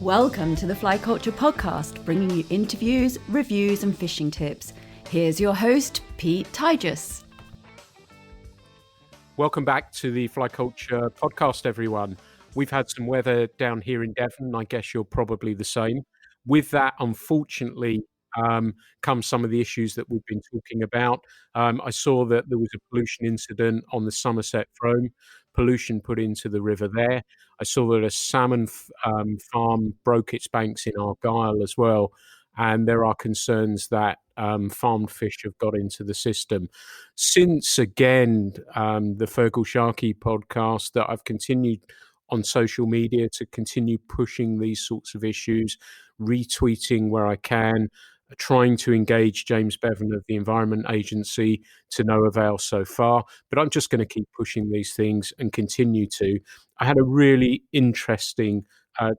Welcome to the Fly Culture Podcast, bringing you interviews, reviews, and fishing tips. Here's your host, Pete Tigus. Welcome back to the Fly Culture Podcast, everyone. We've had some weather down here in Devon. I guess you're probably the same. With that, unfortunately, come some of the issues that we've been talking about. I saw that there was a pollution incident on the Somerset Frome, pollution put into the river there. I saw that a salmon farm broke its banks in Argyll as well. And there are concerns that farmed fish have got into the system. Since, again, the Fergal Sharkey podcast, that I've continued on social media to continue pushing these sorts of issues, retweeting where I can, trying to engage James Bevan of the Environment Agency, to no avail so far. But I'm just going to keep pushing these things and continue to. I had a really interesting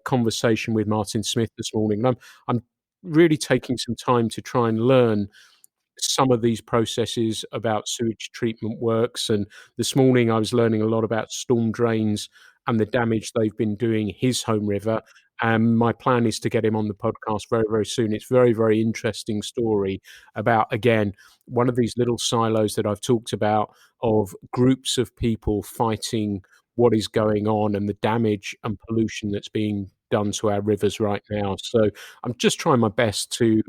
conversation with Martin Smith this morning, and I'm really taking some time to try and learn some of these processes about sewage treatment works. And this morning I was learning a lot about storm drains and the damage they've been doing his home river. And my plan is to get him on the podcast very, very soon. It's a very, very interesting story about, again, one of these little silos that I've talked about of groups of people fighting what is going on and the damage and pollution that's being done to our rivers right now. So I'm just trying my best to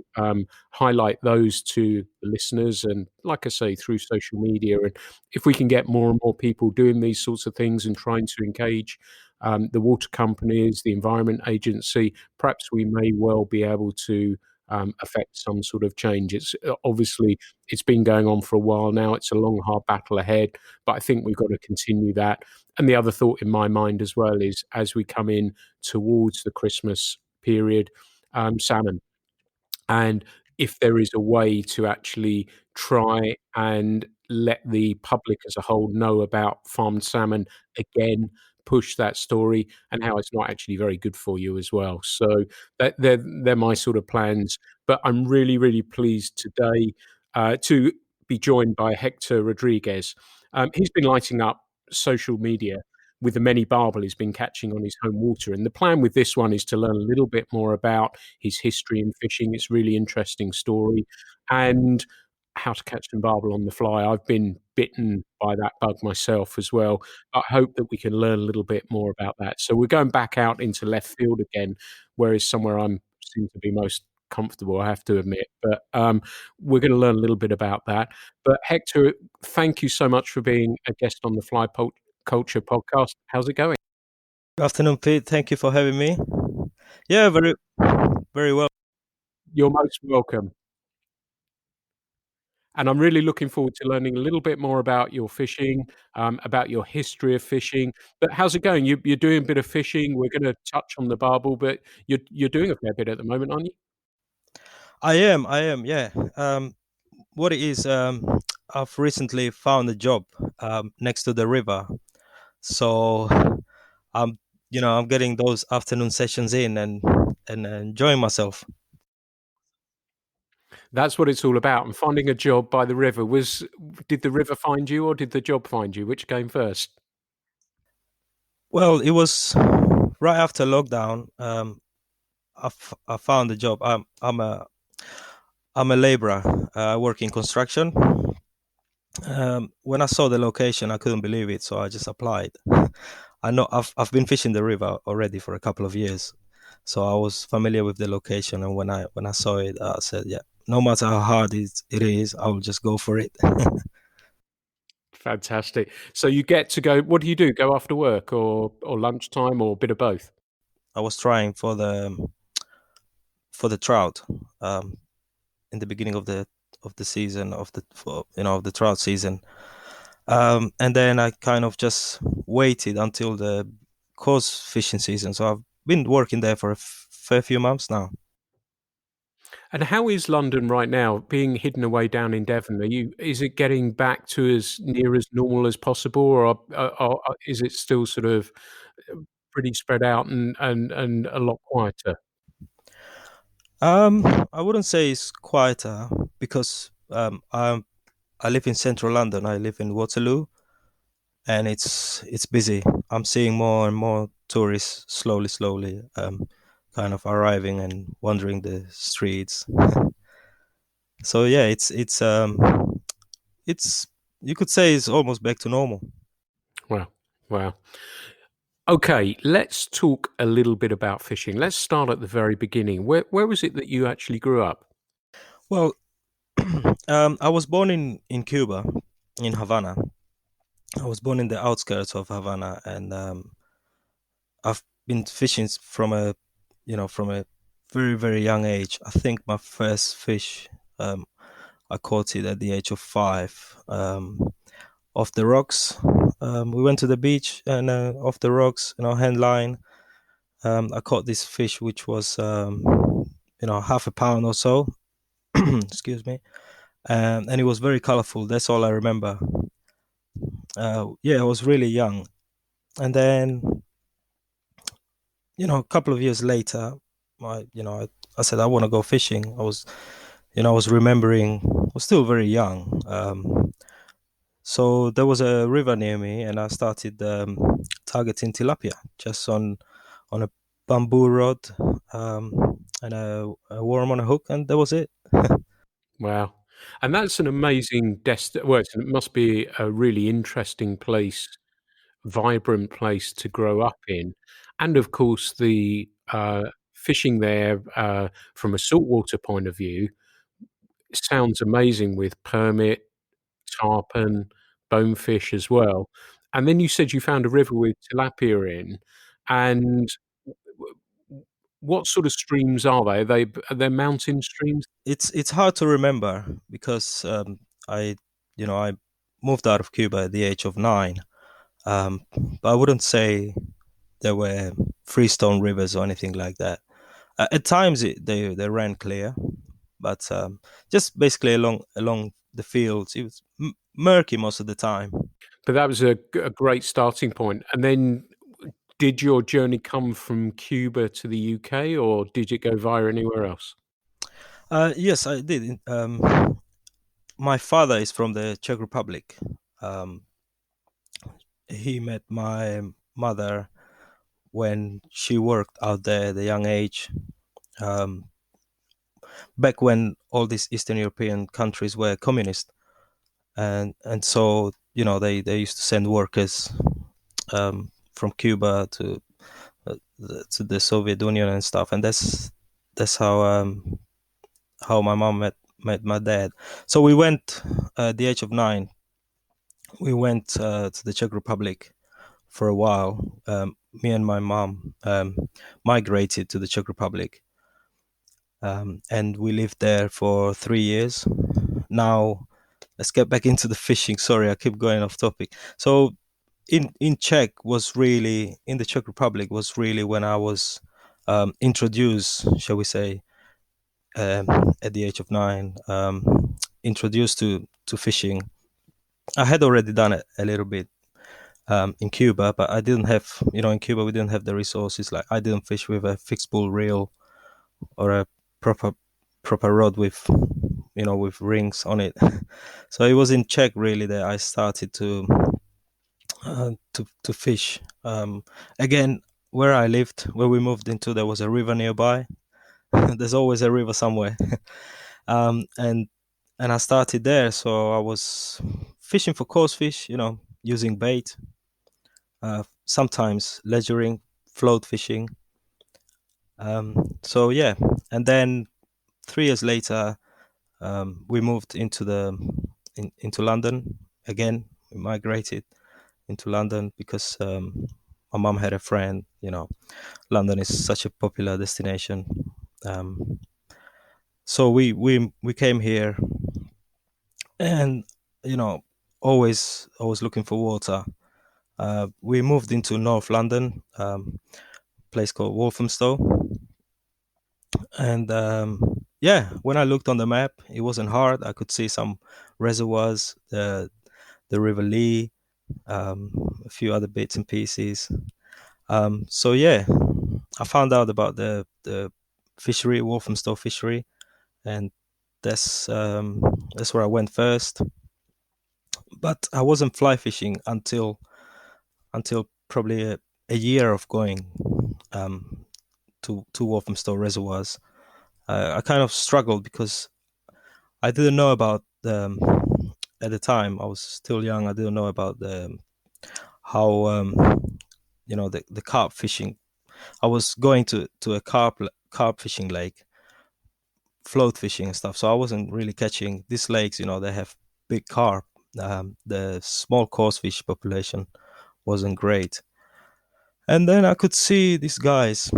highlight those to the listeners, and like I say, through social media. And if we can get more and more people doing these sorts of things and trying to engage the water companies, the Environment Agency, perhaps we may well be able to affect some sort of change. It's obviously, it's been going on for a while now. It's a long, hard battle ahead, but I think we've got to continue that. And the other thought in my mind as well is, as we come in towards the Christmas period, salmon. And if there is a way to actually try and let the public as a whole know about farmed salmon, again, push that story and how it's not actually very good for you as well. So they're my sort of plans. But I'm really, really pleased today to be joined by Hector Rodriguez. He's been lighting up social media with the many barbel he's been catching on his home water. And the plan with this one is to learn a little bit more about his history in fishing. It's a really interesting story. And how to catch some barbel on the fly. I've been bitten by that bug myself as well. I hope that we can learn a little bit more about that. So we're going back out into left field again, whereas somewhere I'm seem to be most comfortable, I have to admit. But we're going to learn a little bit about that. But Hector, thank you so much for being a guest on the Culture podcast. How's it going? Good afternoon, Pete. Thank you for having me. Yeah, very, very well. You're most welcome. And I'm really looking forward to learning a little bit more about your fishing, about your history of fishing. But how's it going? You're doing a bit of fishing. We're going to touch on the barbel, but you're doing a fair bit at the moment, aren't you? I am. Yeah. What it is, I've recently found a job next to the river, so I'm, I'm getting those afternoon sessions in and enjoying myself. That's what it's all about. And finding a job by the river did the river find you or did the job find you? Which came first? Well, it was right after lockdown. I found a job. I'm a laborer. I work in construction. When I saw the location, I couldn't believe it, so I just applied. I know I've been fishing the river already for a couple of years, so I was familiar with the location. And when I saw it, I said, yeah, no matter how hard it is, I will just go for it. Fantastic. So you get to go. What do you do? Go after work or lunchtime or a bit of both? I was trying for the trout in the beginning of the season of the trout season, and then I kind of just waited until the coarse fishing season. So I've been working there for a fair few months now. And how is London right now, being hidden away down in Devon? Is it getting back to as near as normal as possible, or is it still sort of pretty spread out and a lot quieter? I wouldn't say it's quieter because I live in central London. I live in Waterloo, and it's busy. I'm seeing more and more tourists slowly kind of arriving and wandering the streets. So yeah, it's you could say it's almost back to normal. Wow. Wow. Okay, let's talk a little bit about fishing. Let's start at the very beginning. Where was it that you actually grew up? Well, I was born in Cuba, in Havana. I was born in the outskirts of Havana, and I've been fishing from a, from a very very young age. I think my first fish, um, I caught it at the age of 5, off the rocks. We went to the beach and off the rocks, hand line. I caught this fish, which was, half a pound or so. Excuse me. And it was very colorful. That's all I remember. Yeah, I was really young. And then, a couple of years later, I said I want to go fishing. I was remembering. I was still very young. So there was a river near me, and I started targeting tilapia just on a bamboo rod, and a worm on a hook, and that was it. Wow. And that's an amazing it must be a really interesting place, vibrant place to grow up in. And of course, the fishing there from a saltwater point of view sounds amazing with permit, tarpon, bonefish as well. And then you said you found a river with tilapia in, and w w what sort of streams are they? Are they mountain streams? It's hard to remember because I moved out of Cuba at the age of 9. But I wouldn't say there were freestone rivers or anything like that. At times they ran clear, but just basically along the fields, it was murky most of the time. But that was a great starting point. And then did your journey come from Cuba to the UK, or did it go via anywhere else? Yes, I did. My father is from the Czech Republic. Um, he met my mother when she worked out there at a young age. Um, Back when all these Eastern European countries were communist, and so they used to send workers from Cuba to the Soviet Union and stuff, and that's how my mom met my dad. So we went at the age of 9. We went to the Czech Republic for a while. Me and my mom migrated to the Czech Republic, and we lived there for 3 years. Now, let's get back into the fishing. Sorry, I keep going off topic. So, in the Czech Republic was really when I was introduced, shall we say, um, at the age of 9, introduced to fishing. I had already done it a little bit in Cuba, but I didn't have, in Cuba we didn't have the resources. Like I didn't fish with a fixed pull reel or a proper proper rod with with rings on it. So it was in Czech really that I started to fish. Again, where I lived, where we moved into, there was a river nearby. There's always a river somewhere, um, and and I started there. So I was fishing for coarse fish, using bait, sometimes leisuring, float fishing. So yeah, and then 3 years later, we moved into London again. We migrated into London because my mom had a friend. London is such a popular destination. Um, so we came here, and you know, always looking for water. We moved into North London, place called Walthamstow, and yeah, when I looked on the map, it wasn't hard. I could see some reservoirs, the River Lee, um, a few other bits and pieces. So yeah, I found out about the fishery, Walthamstow fishery, and that's where I went first. But I wasn't fly fishing until probably a year of going. Um, two Walthamstow reservoirs. I kind of struggled because I didn't know about at the time. I was still young. I didn't know about how the carp fishing. I was going to a carp fishing lake, float fishing and stuff. So I wasn't really catching these lakes. They have big carp. The small coarse fish population wasn't great. And then I could see these guys,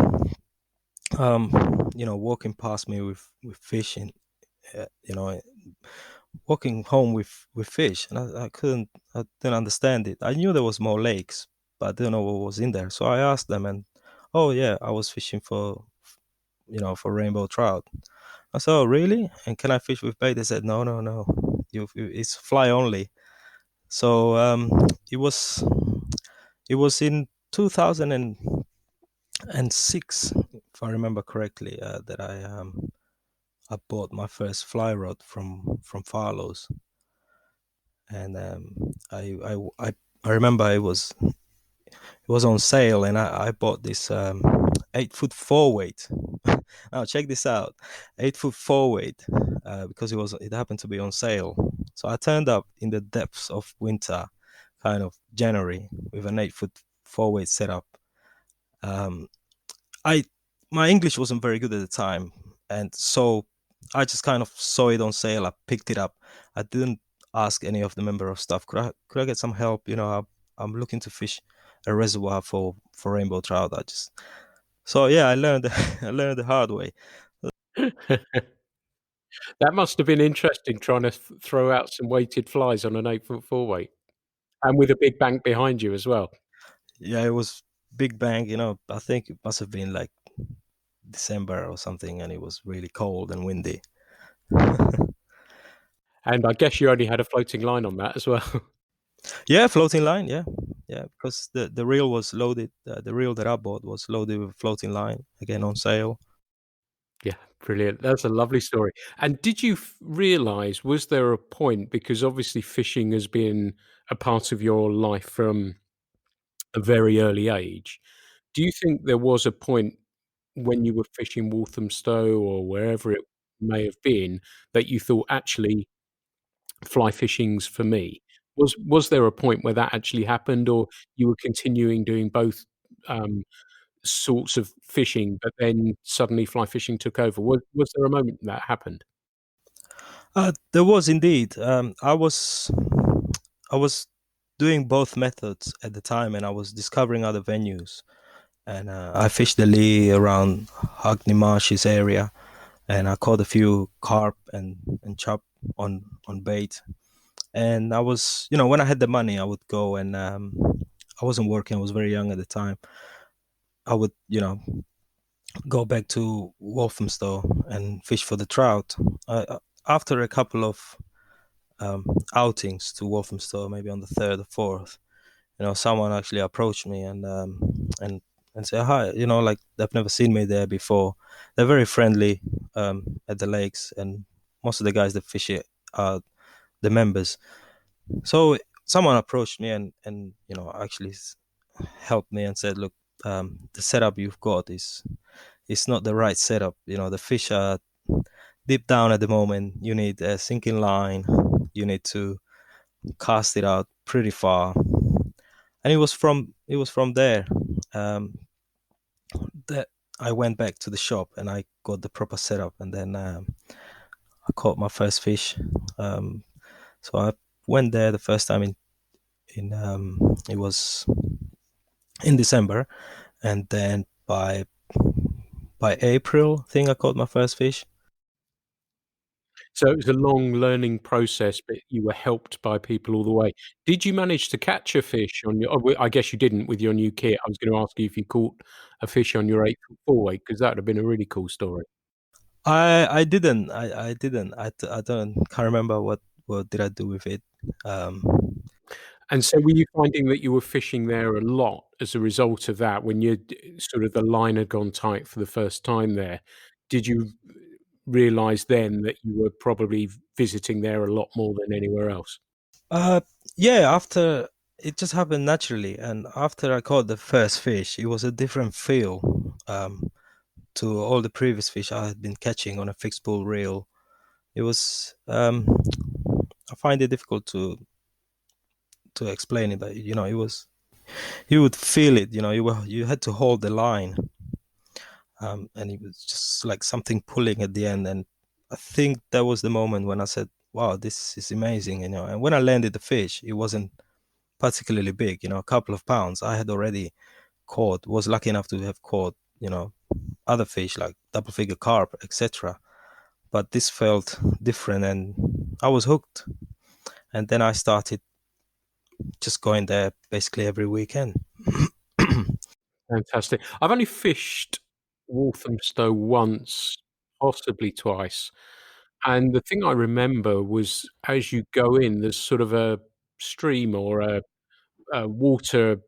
walking past me with fish, and walking home with fish, and I didn't understand it. I knew there was more lakes, but I didn't know what was in there. So I asked them, and oh yeah, I was fishing for rainbow trout. I said, oh really? And can I fish with bait? They said, no, no, no, it's fly only. So it was in 2006, if I remember correctly, that I bought my first fly rod from Farlow's, and I remember it was on sale, and I bought this 8 foot 4 weight. Now check this out, 8 foot 4 weight, because it happened to be on sale. So I turned up in the depths of winter, kind of January, with an 8 foot 4 weight setup. Um, I My English wasn't very good at the time, and so I just kind of saw it on sale. I picked it up. I didn't ask any of the member of staff. Could I get some help? I'm looking to fish a reservoir for rainbow trout. So yeah, I learned I learned the hard way. That must have been interesting trying to throw out some weighted flies on an 8 foot 4 weight, and with a big bank behind you as well. Yeah, it was big bang. I think it must have been like December or something, and it was really cold and windy. And I guess you only had a floating line on that as well. Yeah, floating line. Yeah, yeah, because the reel was loaded. The reel that I bought was loaded with a floating line, again on sale. Yeah, brilliant. That's a lovely story. And did you realize, was there a point, because obviously fishing has been a part of your life from a very early age. Do you think there was a point when you were fishing Walthamstow or wherever it may have been that you thought, actually, fly fishing's for me? Was there a point where that actually happened, or you were continuing doing both um, sorts of fishing, but then suddenly fly fishing took over? Was there a moment that happened? There was indeed. I was doing both methods at the time, and I was discovering other venues. And I fished the Lee around Hackney Marshes area, and I caught a few carp and chub on bait. And I was, when I had the money, I would go, and I wasn't working. I was very young at the time. I would, go back to Walthamstow and fish for the trout. After a couple of um, outings to Walthamstow, maybe on the third or fourth, someone actually approached me and and say hi. Like they've never seen me there before. They're very friendly at the lakes, and most of the guys that fish it are the members. So someone approached me and actually helped me and said, look, the setup you've got is not the right setup. The fish are deep down at the moment. You need a sinking line. You need to cast it out pretty far. And it was from there that I went back to the shop and I got the proper setup, and then I caught my first fish. So I went there the first time in it was in December, and then by April, I think I caught my first fish. So it was a long learning process, but you were helped by people all the way. Did you manage to catch a fish on your? I guess you didn't with your new kit. I was going to ask you if you caught a fish on your 8 foot 4 weight, because that would have been a really cool story. I don't can't remember what did I do with it. Um, And so were you finding that you were fishing there a lot as a result of that when you sort of the line had gone tight for the first time there? Did you realize then that you were probably visiting there a lot more than anywhere else? uh, yeah, after it just happened naturally, and after I caught the first fish, it was a different feel. to all the previous fish I had been catching on a fixed pull reel. It was I find it difficult to explain it, but it was, you would feel it. You had to hold the line, and it was just like something pulling at the end. And I think that was the moment when I said, "Wow, this is amazing!" And when I landed the fish, it wasn't particularly big. A couple of pounds. I had already caught. Was lucky enough to have caught. Other fish like double figure carp, etc. But this felt different, and I was hooked. And then I started just going there basically every weekend. Fantastic. I've only fished Walthamstow once, possibly twice. And the thing I remember was as you go in, there's sort of a stream or a water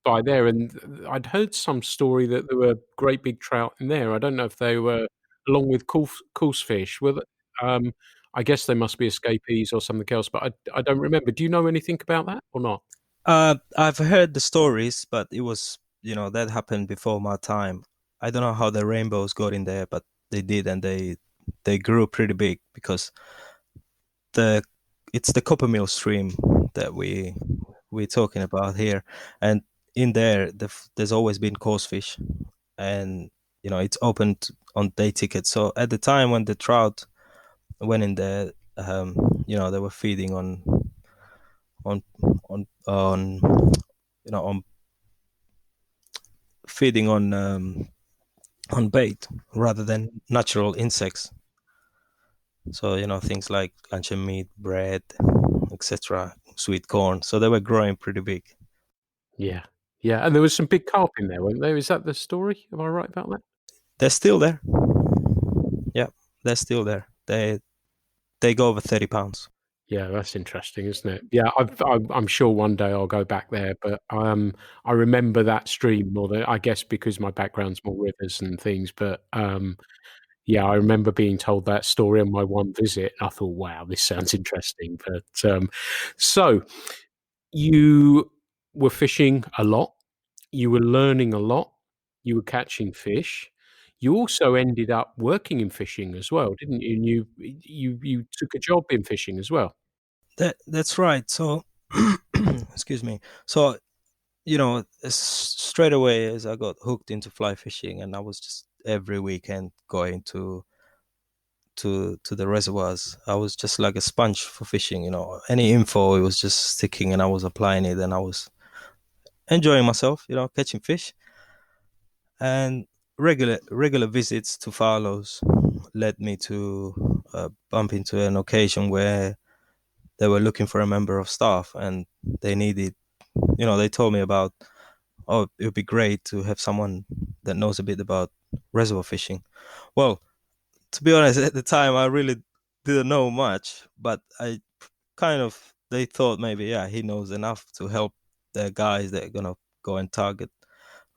by there, and I'd heard some story that there were great big trout in there. I don't know if they were along with coarse fish. I guess they must be escapees or something else, but I don't remember. Do you know anything about that or not? I've heard the stories, but it was, that happened before my time. I don't know how the rainbows got in there, but they did, and they grew pretty big because the it's the Coppermill stream that we're talking about here, and in there there's always been coarse fish, and it's opened on day tickets. So at the time when the trout went in there, they were feeding on on on feeding on bait rather than natural insects. So things like luncheon meat, bread, etc., sweet corn. So they were growing pretty big. Yeah. Yeah, and there was some big carp in there, weren't there? Is that the story? Am I right about that? They're still there. Yeah, they're still there. They go over 30 pounds. Yeah, that's interesting, isn't it? Yeah, I'm sure one day I'll go back there, but I remember that stream more than I guess because my background's more rivers and things. But yeah, I remember being told that story on my one visit. I thought, wow, this sounds interesting. But so you were fishing a lot, you were learning a lot, you were catching fish. You also ended up working in fishing as well, didn't you? And you took a job in fishing as well. That's right. So, excuse me. So straight away as I got hooked into fly fishing, and I was just every weekend going to the reservoirs. I was just like a sponge for fishing. Any info, it was just sticking, and I was applying it, and I was enjoying myself. Catching fish, and regular visits to Farlow's led me to bump into an occasion where they were looking for a member of staff, and they needed. They told me about, oh, it would be great to have someone that knows a bit about reservoir fishing. Well, to be honest, at the time I really didn't know much, but they thought maybe, yeah, he knows enough to help the guys that are gonna go and target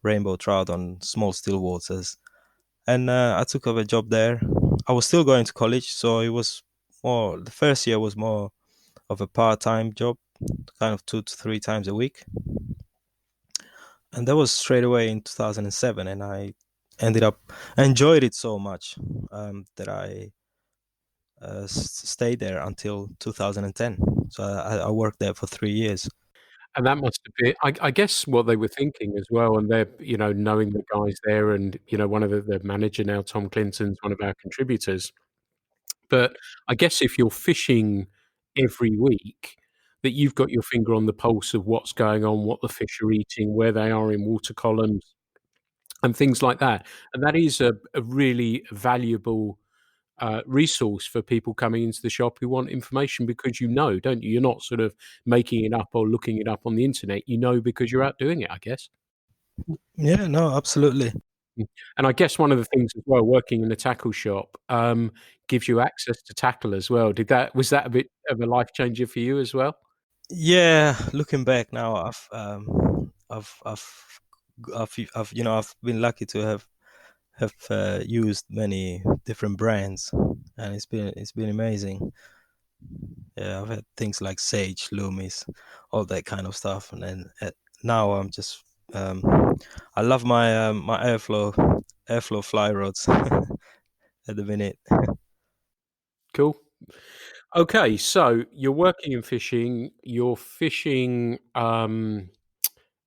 rainbow trout on small still waters. And I took up a job there. I was still going to college, so it was more. The first year was more of a part-time job, kind of 2 to 3 times a week, and that was straight away in 2007. And I ended up enjoyed it so much that I stayed there until 2010. So I worked there for 3 years. And that must have been I guess what they were thinking as well, and they're, knowing the guys there and, one of the manager now, Tom Clinton's one of our contributors. But I guess if you're fishing every week, that you've got your finger on the pulse of what's going on, what the fish are eating, where they are in water columns, and things like that. And that is a really valuable resource for people coming into the shop who want information because don't you? You're not sort of making it up or looking it up on the internet. Because you're out doing it, I guess. Yeah, no, absolutely. Mm. And I guess one of the things as well, working in a tackle shop, gives you access to tackle as well. Was that a bit of a life changer for you as well? Yeah, looking back now, I've been lucky to have used many different brands, and it's been amazing. Yeah, I've had things like Sage, Loomis, all that kind of stuff, and then now I'm just I love my airflow airflow fly rods at the minute. Cool. Okay, so you're working and fishing. You're fishing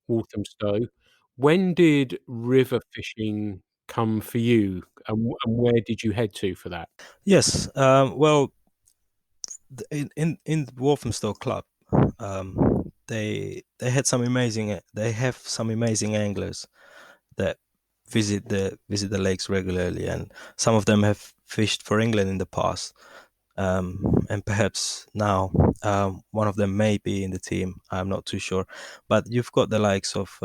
Walthamstow. When did river fishing come for you, and where did you head to for that? Yes, well, in Walthamstow Club, they had some amazing. They have some amazing anglers that visit the lakes regularly, and some of them have fished for England in the past, and perhaps now one of them may be in the team. I'm not too sure, but you've got the likes of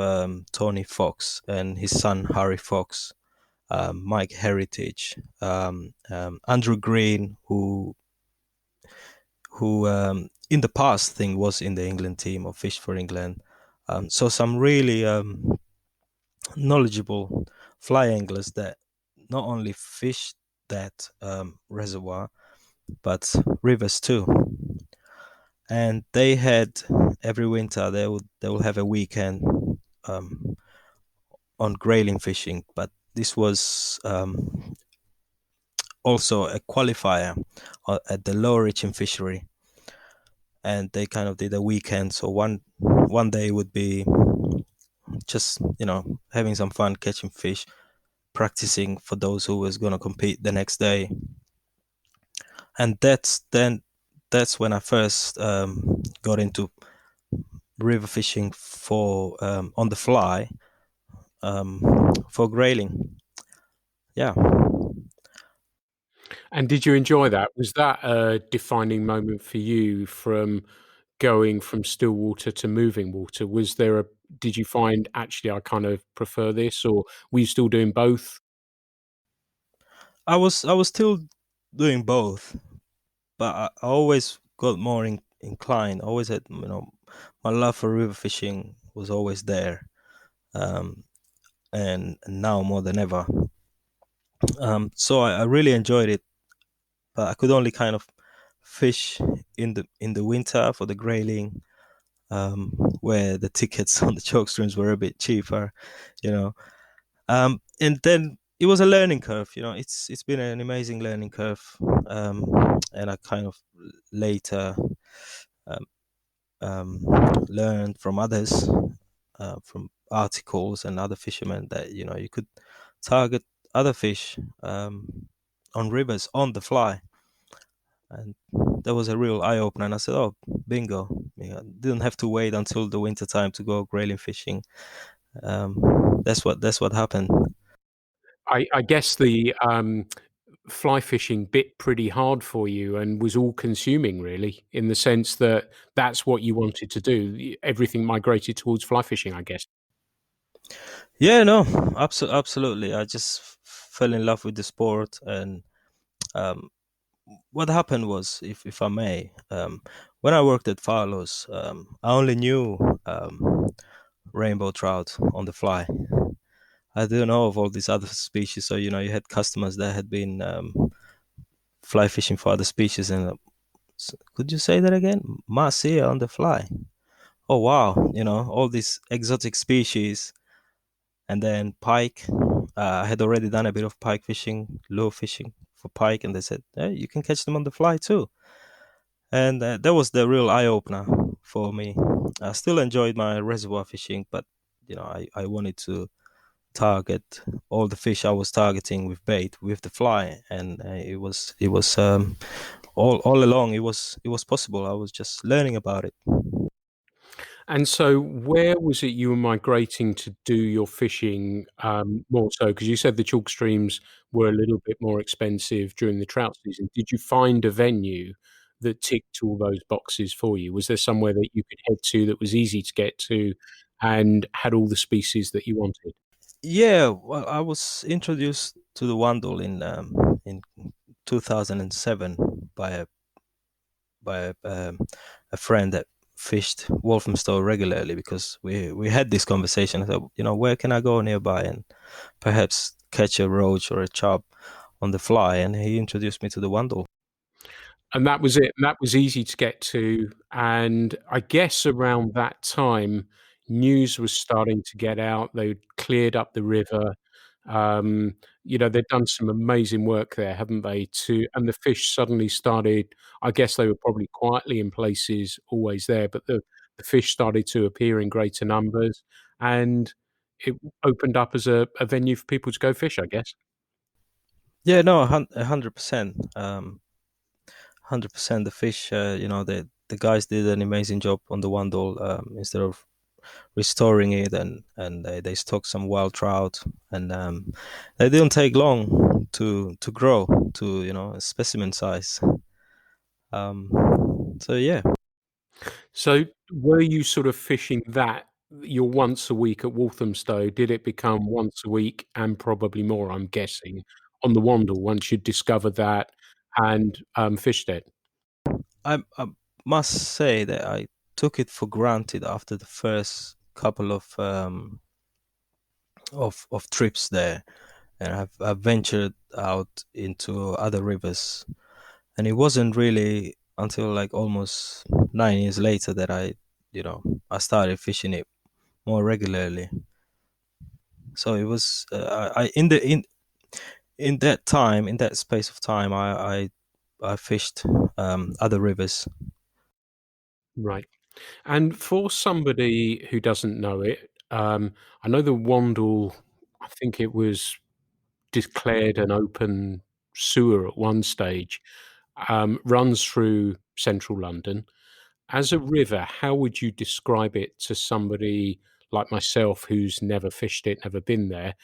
Tony Fox and his son Harry Fox, Mike Heritage, Andrew Green, who in the past thing was in the England team or fished for England. So some really knowledgeable fly anglers that not only fish that reservoir but rivers too. And they had every winter they will have a weekend um, on grayling fishing, but this was also a qualifier at the Lower Reaching fishery, and they kind of did a weekend. So one day would be just having some fun catching fish, practicing for those who was going to compete the next day. And that's when I first got into river fishing for on the fly, for grayling. Yeah. And did you enjoy that? Was that a defining moment for you from going from still water to moving water? Was there a Did you find, actually, I kind of prefer this, or were you still doing both? I was still doing both, but I always got more inclined. Always had, my love for river fishing was always there, um, and now more than ever. So I really enjoyed it, but I could only kind of fish in the winter for the grayling, um, where the tickets on the choke streams were a bit cheaper, you know. And then it was a learning curve. It's been an amazing learning curve, um, and I kind of later um, um, learned from others, from articles and other fishermen, that you could target other fish on rivers on the fly, and that was a real eye opener. And I said, "Oh, bingo! Didn't have to wait until the winter time to go grayling fishing." That's what happened. I guess the fly fishing bit pretty hard for you and was all consuming, really, in the sense that that's what you wanted to do. Everything migrated towards fly fishing, I guess. Yeah, no, absolutely. I just fell in love with the sport, and um, what happened was, if I may, when I worked at Farlow's, I only knew rainbow trout on the fly. I didn't know of all these other species. So you had customers that had been fly fishing for other species, and could you say that again? Marcia on the fly. Oh wow, all these exotic species, and then pike. I had already done a bit of pike fishing, lure fishing for pike, and they said, "Hey, you can catch them on the fly too." And that was the real eye opener for me. I still enjoyed my reservoir fishing, but I wanted to target all the fish I was targeting with bait with the fly, and it was all along it was possible. I was just learning about it. And so where was it you were migrating to do your fishing, more so? Because you said the chalk streams were a little bit more expensive during the trout season. Did you find a venue that ticked all those boxes for you? Was there somewhere that you could head to that was easy to get to and had all the species that you wanted? Yeah, well, I was introduced to the Wandle in 2007 by a friend that fished Walthamstow regularly, because we had this conversation. I thought, where can I go nearby and perhaps catch a roach or a chub on the fly? And he introduced me to the Wandle. And that was it, and that was easy to get to, and I guess around that time, news was starting to get out. They'd cleared up the river, Um, they've done some amazing work there, haven't they? And the fish suddenly started. I guess they were probably quietly in places always there, but the fish started to appear in greater numbers, and it opened up as a venue for people to go fish, I guess. Yeah, no, 100%. 100%. The fish, the guys did an amazing job on the Wandle. Instead of restoring it, and they stocked some wild trout, and they didn't take long to grow to a specimen size. So yeah. So were you sort of fishing that your once a week at Walthamstow? Did it become once a week and probably more, I'm guessing, on the Wandle once you'd discovered that and fished it? I must say that I took it for granted after the first couple of trips there, and I've ventured out into other rivers, and it wasn't really until like almost 9 years later that I started fishing it more regularly. So it was I in that time, in that space of time, I fished other rivers. Right. And for somebody who doesn't know it, I know the Wandle, I think it was declared an open sewer at one stage, runs through central London. As a river, how would you describe it to somebody like myself who's never fished it, never been there,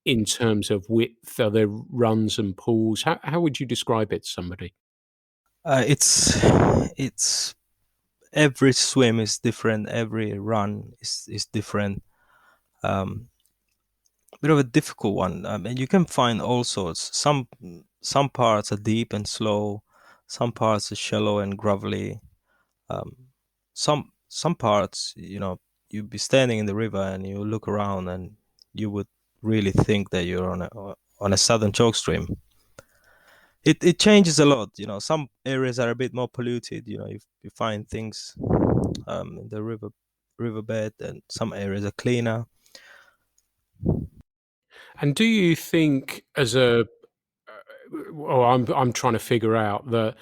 in terms of width? Are there runs and pools? How would you describe it to somebody? It's every swim is different, every run is different. Um, Bit of a difficult one. And you can find all sorts. Some parts are deep and slow, some parts are shallow and gravelly. Um, some parts, you'd be standing in the river and you look around and you would really think that you're on a southern chalk stream. It changes a lot. Some areas are a bit more polluted. You find things in the riverbed, and some areas are cleaner. And do you think as a well, I'm trying to figure out that,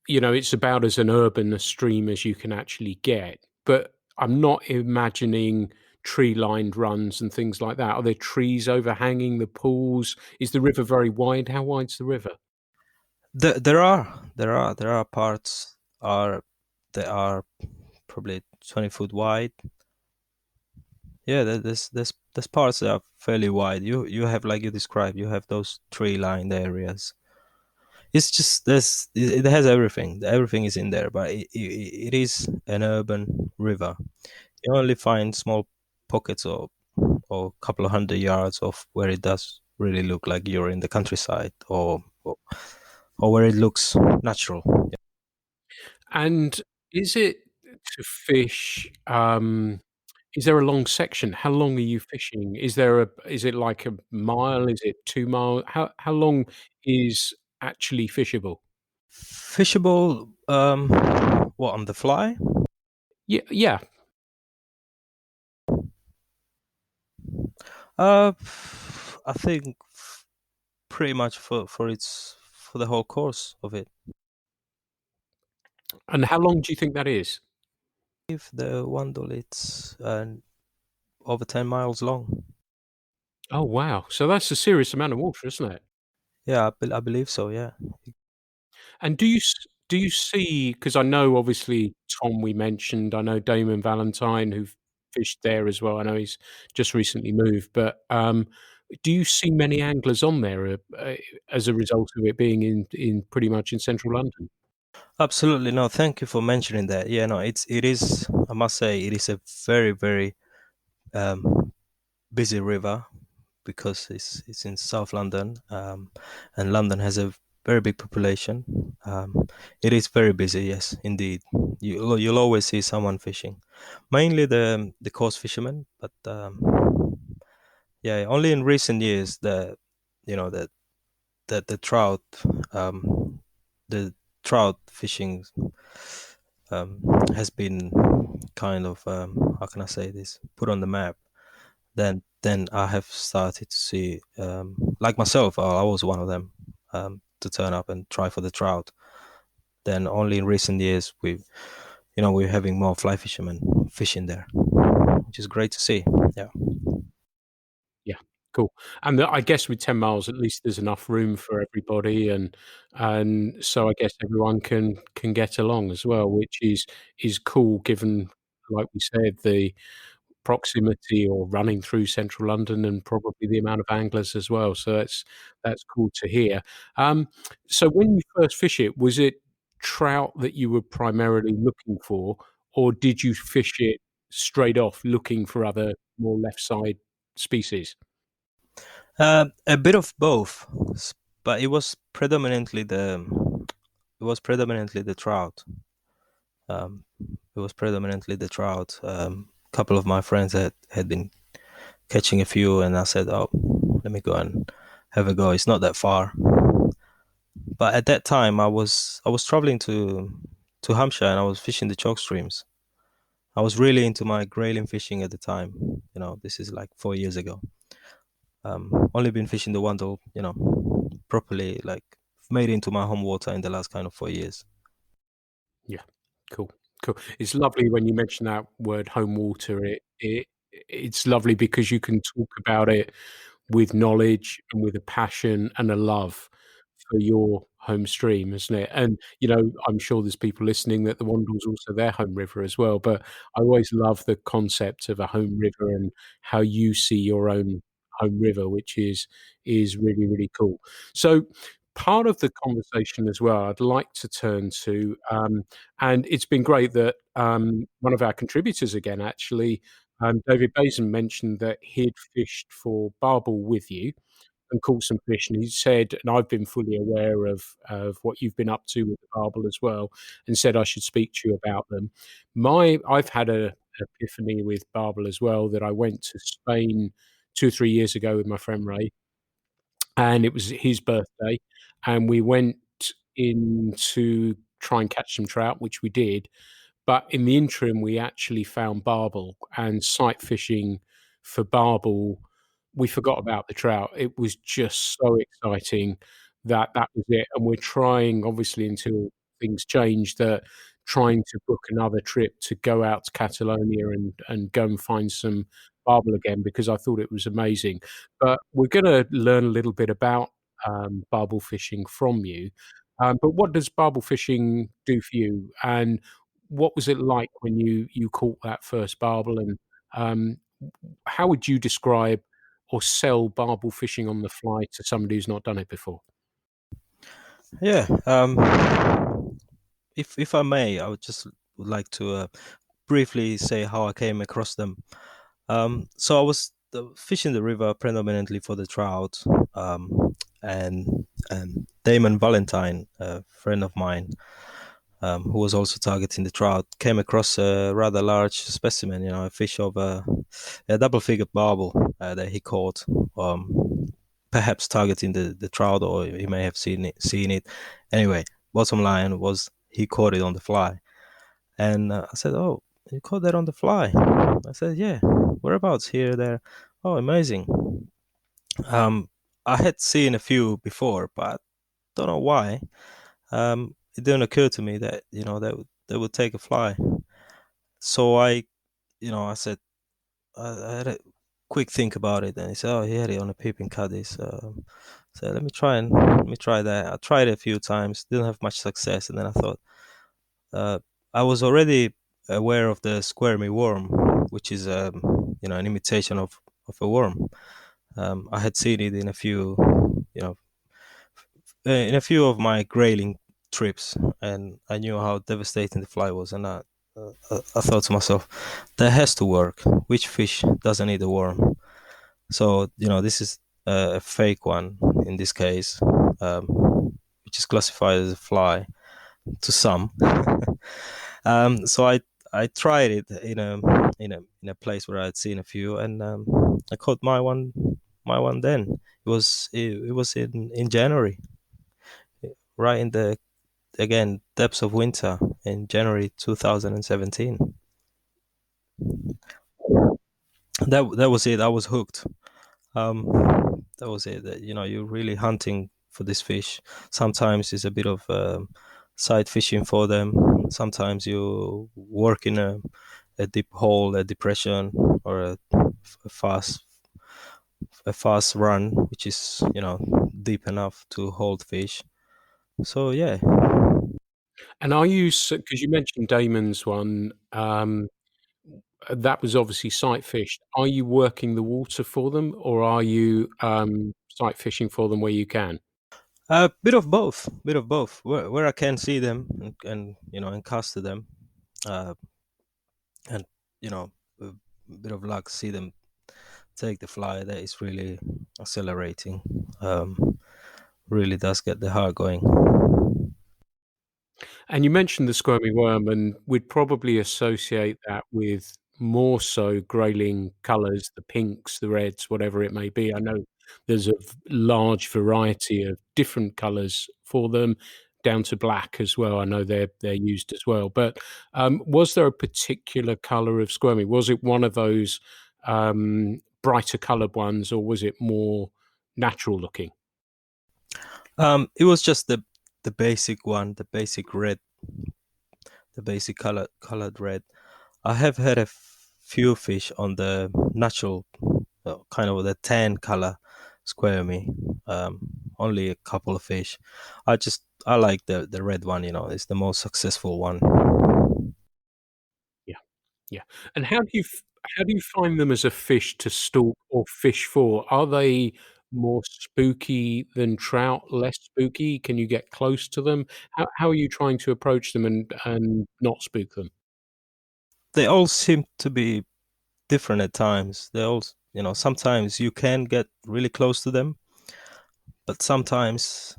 it's about as an urban a stream as you can actually get, but I'm not imagining tree-lined runs and things like that. Are there trees overhanging the pools? Is the river very wide? How wide's the river? There are parts are that are probably 20 foot wide. Yeah, there's parts that are fairly wide. You have, like you described, you have those tree lined areas. It's just it has everything. Everything is in there, but it is an urban river. You only find small pockets or a couple of 100 yards of where it does really look like you're in the countryside, or where it looks natural. And is it to fish, is there a long section? How long are you fishing? Is it like a mile? Is it 2 mile? How long is actually fishable? Fishable, what, on the fly? Yeah. Uh, I think pretty much for the whole course of it. And how long do you think that is? If the Wandle, it's over 10 miles long. Oh, wow. So that's a serious amount of water, isn't it? Yeah, I believe so. Yeah. And do you see? Because I know obviously Tom we mentioned, I know Damon Valentine who fished there as well. I know he's just recently moved, but, do you see many anglers on there, as a result of it being in pretty much in central London? Absolutely. No, thank you for mentioning that. Yeah, no, it is. I must say, it is a very, very um, busy river, because it's in South London, and London has a very big population. It is very busy, yes, indeed. You'll always see someone fishing, mainly the coast fishermen, but yeah, only in recent years that that um, the trout fishing um, has been kind of, how can I say this, put on the map. then I have started to see, like myself, I was one of them, to turn up and try for the trout. Then only in recent years we're having more fly fishermen fishing there, which is great to see. Yeah. Yeah, cool. And I guess with 10 miles, at least there's enough room for everybody, and so I guess everyone can get along as well, which is cool given, like we said, the proximity or running through central London and probably the amount of anglers as well. So that's cool to hear. Um, so when you first fish it, was it trout that you were primarily looking for, or did you fish it straight off looking for other more left side species? A bit of both, but it was predominantly the trout. It was predominantly the trout. A couple of my friends had been catching a few, and I said, "Oh, let me go and have a go. It's not that far." But at that time, I was traveling to Hampshire, and I was fishing the chalk streams. I was really into my grayling fishing at the time. This is like 4 years ago. Only been fishing the Wandle, properly, like made into my home water in the last kind of 4 years. Yeah, cool, cool. It's lovely when you mention that word home water. It's lovely because you can talk about it with knowledge and with a passion and a love for your home stream, isn't it? And, I'm sure there's people listening that the Wandle's also their home river as well, but I always love the concept of a home river and how you see your own home river, which is really, really cool. So, part of the conversation as well, I'd like to turn to, and it's been great that, one of our contributors again, actually, David Bazin mentioned that he'd fished for barbel with you and caught some fish, and he said, and I've been fully aware of what you've been up to with the barbel as well, and said I should speak to you about them. I've had a epiphany with barbel as well, that I went to Spain 2 or 3 years ago with my friend Ray, and it was his birthday, and we went in to try and catch some trout, which we did, but in the interim, we actually found barbel, and sight fishing for barbel, we forgot about the trout. It was just so exciting that that was it, and we're trying, obviously, until things change, that trying to book another trip to go out to Catalonia and go and find some barbel again, because I thought it was amazing. But we're gonna learn a little bit about, barbel fishing from you. But what does barbel fishing do for you? And what was it like when you caught that first barbel? And um, how would you describe or sell barbel fishing on the fly to somebody who's not done it before? Yeah. If I may, I would like to briefly say how I came across them. So I was fishing the river predominantly for the trout, and Damon Valentine, a friend of mine, who was also targeting the trout, came across a rather large specimen, a fish of a double-fingered barbel that he caught, perhaps targeting the trout, or he may have seen it. Anyway, bottom line was he caught it on the fly, and I said, "Oh, you caught that on the fly?" I said, "Yeah. Whereabouts? Here, there." Oh, amazing. Um, I had seen a few before, but don't know why. It didn't occur to me that that would take a fly. So I said, I had a quick think about it, and he said, "Oh, he had it on a peeping caddies." So let me try that. I tried it a few times, didn't have much success, and then I thought, uh, I was already aware of the squirmy worm, which is an imitation of a worm. I had seen it you know, in a few of my grayling trips, and I knew how devastating the fly was. And I thought to myself, that has to work. Which fish doesn't eat a worm? So this is a fake one in this case, um, which is classified as a fly to some. So I tried it in a place where I'd seen a few, and I caught my one then. It was in January, right in the, again, depths of winter, in January 2017. that was it. I was hooked. Um, that was it. That, you're really hunting for this fish. Sometimes it's a bit of side fishing for them. Sometimes you work in a deep hole, a depression, or a fast a fast run, which is deep enough to hold fish. So yeah. And are you, because you mentioned Damon's one, that was obviously sight fished. Are you working the water for them, or are you sight fishing for them where you can? A bit of both. Bit of both. Where I can see them and and cast to them, uh, and a bit of luck, see them take the fly. That is really accelerating. Really does get the heart going. And you mentioned the squirmy worm, and we'd probably associate that with more so grayling colours, the pinks, the reds, whatever it may be. I know there's a large variety of different colours for them, down to black as well. I know they're used as well. But was there a particular colour of squirmy? Was it one of those brighter coloured ones, or was it more natural looking? It was just the basic one, the basic red, the basic colored red. I have had a few fish on the natural, kind of the tan color square. Um, Only a couple of fish. I like the red one. It's the most successful one. Yeah. Yeah. And how do you find them as a fish to stalk or fish for? Are they more spooky than trout, less spooky? Can you get close to them? How are you trying to approach them and not spook them? They all seem to be different at times. They all, sometimes you can get really close to them, but sometimes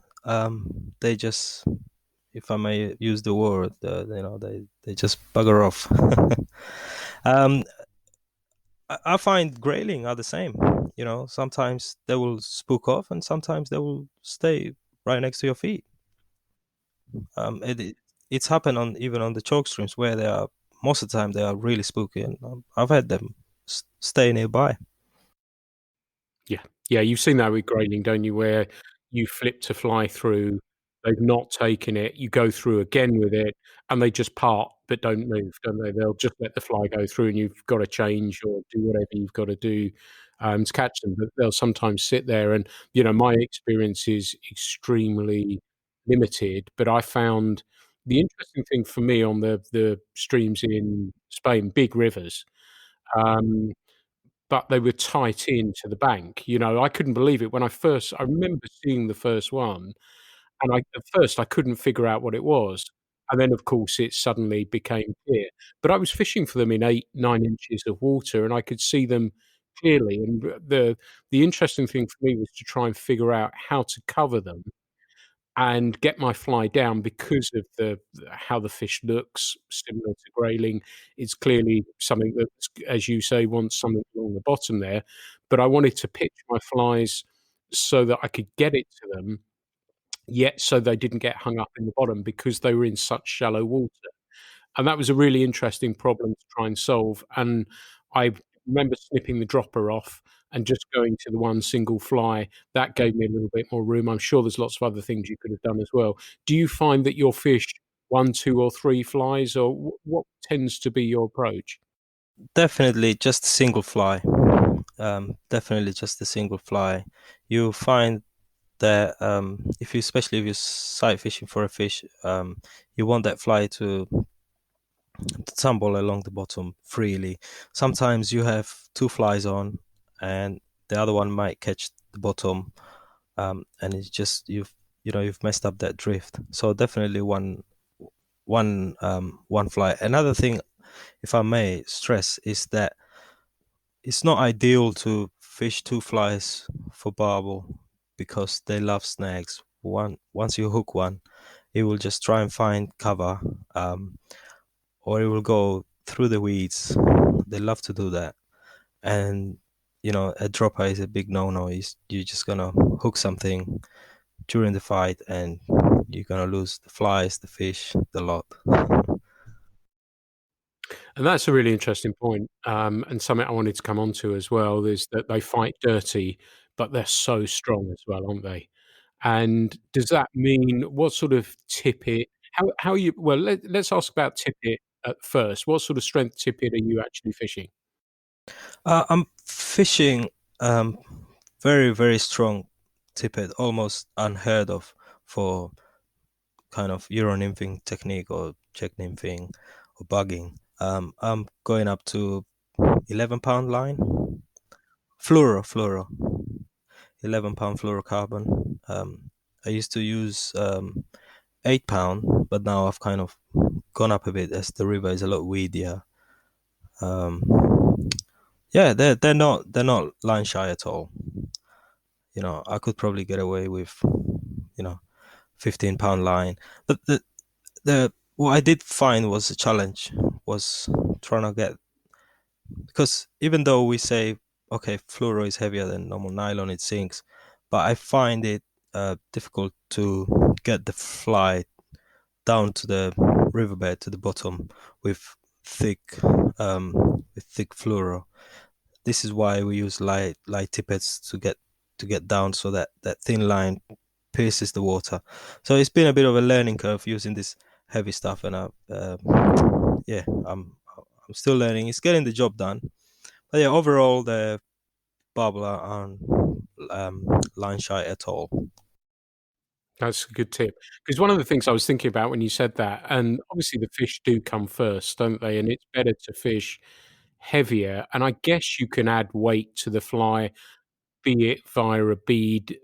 they just, if I may use the word, they just bugger off. um, I find grayling are the same. Sometimes they will spook off, and sometimes they will stay right next to your feet. It's happened on even on the chalk streams where they are. Most of the time, they are really spooky, and I've had them stay nearby. Yeah. Yeah, you've seen that with graining, don't you? Where you flip to fly through, they've not taken it, you go through again with it, and they just part but don't move, don't they? They'll just let the fly go through, and you've got to change or do whatever you've got to do to catch them. But they'll sometimes sit there, and my experience is extremely limited. But I found the interesting thing for me on the streams in Spain, big rivers. Um, but they were tight into the bank. I couldn't believe it when I remember seeing the first one, and at first I couldn't figure out what it was, and then, of course, it suddenly became clear. But I was fishing for them in 8, 9 inches of water, and I could see them clearly, and the interesting thing for me was to try and figure out how to cover them and get my fly down because of how the fish looks, similar to grayling. It's clearly something that, as you say, wants something along the bottom there. But I wanted to pitch my flies so that I could get it to them, yet so they didn't get hung up in the bottom because they were in such shallow water. And that was a really interesting problem to try and solve, and I remember snipping the dropper off and just going to the one single fly. That gave me a little bit more room. I'm sure there's lots of other things you could have done as well. Do you find that your fish 1, 2, or 3 flies, or what tends to be your approach? Definitely just a single fly. Definitely just a single fly. You find that especially if you're sight fishing for a fish, you want that fly to tumble along the bottom freely. Sometimes you have two flies on, and the other one might catch the bottom, and it's just you've messed up that drift. So definitely one fly. Another thing, if I may stress, is that it's not ideal to fish two flies for barbel because they love snags. Once you hook one, it will just try and find cover, or it will go through the weeds. They love to do that, and a dropper is a big no-no. You're just gonna hook something during the fight, and you're gonna lose the flies, the fish, the lot. And that's a really interesting point, and something I wanted to come on to as well is that they fight dirty, but they're so strong as well, aren't they? And does that mean what sort of tippet how you well, let's ask about tippet at first. What sort of strength tippet are you actually fishing? I'm fishing very, very strong tippet, almost unheard of for kind of Euro nymphing technique or check nymphing or bugging. I'm going up to 11-pound line, fluoro, 11-pound fluorocarbon. I used to use 8-pound, but now I've kind of gone up a bit as the river is a lot weedier. Um, yeah, they're not line shy at all. I could probably get away with, 15-pound line. But the what I did find was a challenge was trying to get, because even though we say okay, fluoro is heavier than normal nylon, it sinks, but I find it difficult to get the fly down to the riverbed to the bottom with thick thick fluoro. This is why we use light tippets to get down so that that thin line pierces the water. So it's been a bit of a learning curve using this heavy stuff, and yeah, I'm still learning. It's getting the job done, but yeah, overall the barbel aren't line shy at all. That's a good tip. Because one of the things I was thinking about when you said that, and obviously the fish do come first, don't they? And it's better to fish heavier, and I guess you can add weight to the fly, be it via a bead,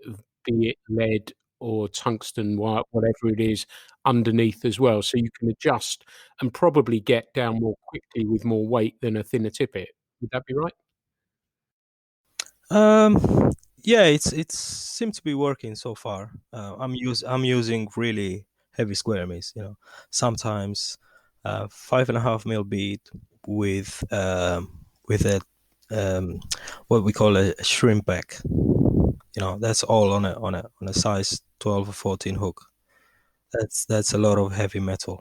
be it lead or tungsten wire, whatever it is, underneath as well, so you can adjust and probably get down more quickly with more weight than a thinner tippet. Would that be right? Um, yeah, it's seemed to be working so far. I'm using really heavy square meals. Sometimes 5.5 mil bead with a what we call a shrimp back. That's all on a size 12 or 14 hook. That's a lot of heavy metal.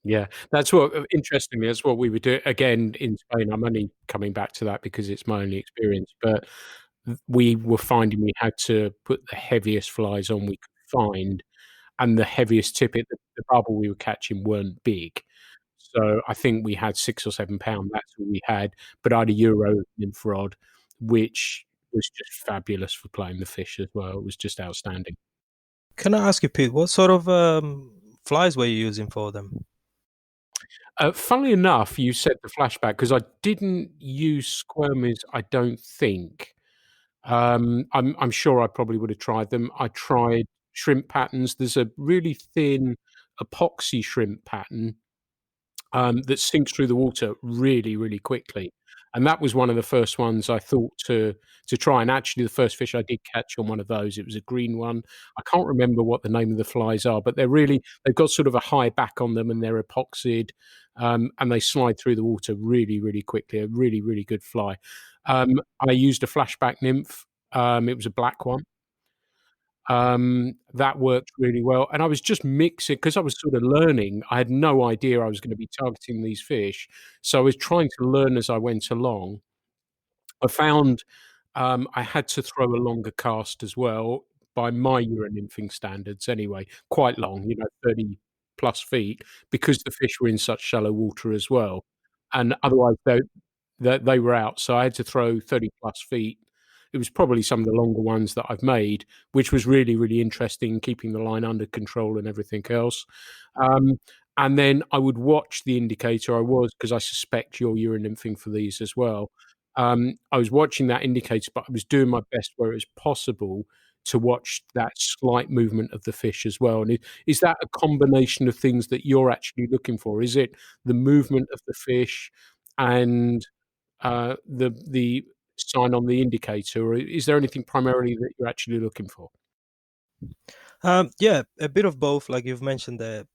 Yeah, that's what interestingly, that's what we would do again in Spain. I'm only coming back to that because it's my only experience, but we were finding we had to put the heaviest flies on we could find, and the heaviest tippet, the barbel we were catching weren't big. So I think we had 6 or 7 pound, that's all we had, but I had a Euro nymph rod, which was just fabulous for playing the fish as well. It was just outstanding. Can I ask you, Pete, what sort of flies were you using for them? Funnily enough, you said the flashback because I didn't use squirmies, I don't think. I'm sure I probably would have tried them. I tried shrimp patterns. There's a really thin epoxy shrimp pattern that sinks through the water really, really quickly. And that was one of the first ones I thought to try. And actually, the first fish I did catch on one of those, it was a green one. I can't remember what the name of the flies are, but they've got sort of a high back on them, and they're epoxied, and they slide through the water really, really quickly. A really, really good fly. I used a flashback nymph. It was a black one. That worked really well, and I was just mixing because I was sort of learning. I had no idea I was gonna be targeting these fish, so I was trying to learn as I went along. I found, I had to throw a longer cast as well by my Euro nymphing standards anyway, quite long, 30 plus feet, because the fish were in such shallow water as well, and otherwise they were out, so I had to throw 30 plus feet. It was probably some of the longer ones that I've made, which was really, really interesting, keeping the line under control and everything else. Um, and then I would watch the indicator. I was because I suspect you're nymphing for these as well. I was watching that indicator, but I was doing my best where it was possible to watch that slight movement of the fish as well. And is that a combination of things that you're actually looking for? Is it the movement of the fish and the sign on the indicator, or is there anything primarily that you're actually looking for? Yeah, a bit of both. Like you've mentioned there,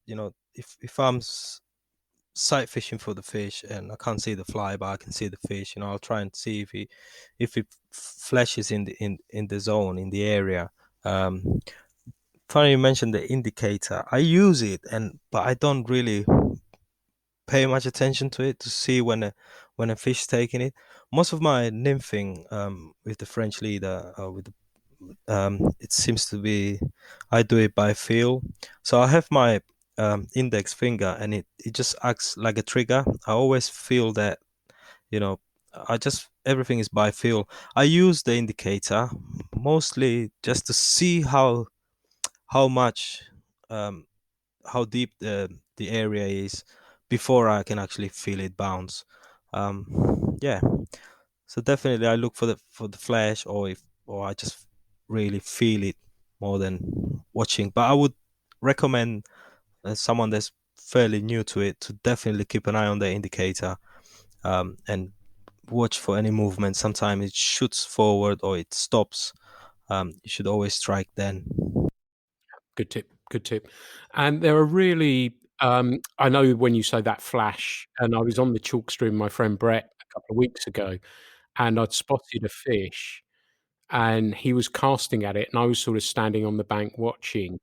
if I'm sight fishing for the fish and I can't see the fly, but I can see the fish, I'll try and see if it flashes in the zone in the area. Funny you mentioned the indicator. I use it, but I don't really pay much attention to it to see when a fish taking it. Most of my nymphing with the French leader, it seems to be I do it by feel. So I have my index finger, and it just acts like a trigger. I always feel that, you know, I just everything is by feel. I use the indicator mostly just to see how much um, how deep the area is before I can actually feel it bounce. Yeah, so definitely I look for the flash, or I just really feel it more than watching. But I would recommend someone that's fairly new to it to definitely keep an eye on the indicator, and watch for any movement. Sometimes it shoots forward or it stops. You should always strike then. Good tip. Good tip. And there are really, I know when you say that flash, and I was on the chalk stream with my friend Brett a couple of weeks ago, and I'd spotted a fish, and he was casting at it, and I was sort of standing on the bank watching,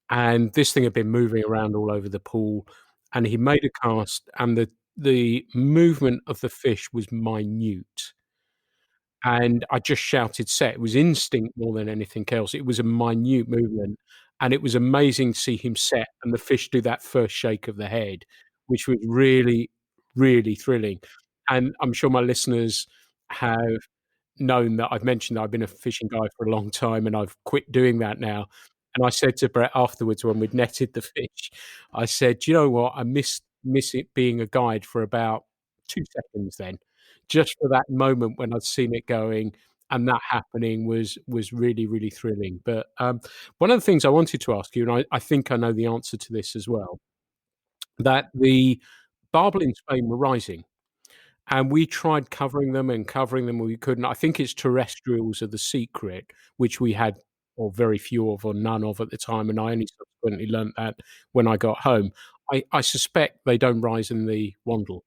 and this thing had been moving around all over the pool, and he made a cast, and the movement of the fish was minute. And I just shouted set. It was instinct more than anything else. It was a minute movement, and it was amazing to see him set and the fish do that first shake of the head, which was really, really thrilling. And I'm sure my listeners have known that I've mentioned that I've been a fishing guy for a long time, and I've quit doing that now. And I said to Brett afterwards when we'd netted the fish, I said, "Do you know what? I miss it being a guide for about 2 seconds then." Just for that moment when I'd seen it going and that happening was really, really thrilling. But, one of the things I wanted to ask you, and I think I know the answer to this as well, that the barbel in Spain were rising. And we tried covering them, we couldn't. I think it's terrestrials are the secret, which we had or very few of or none of at the time, and I only subsequently learnt that when I got home. I suspect they don't rise in the Wandle.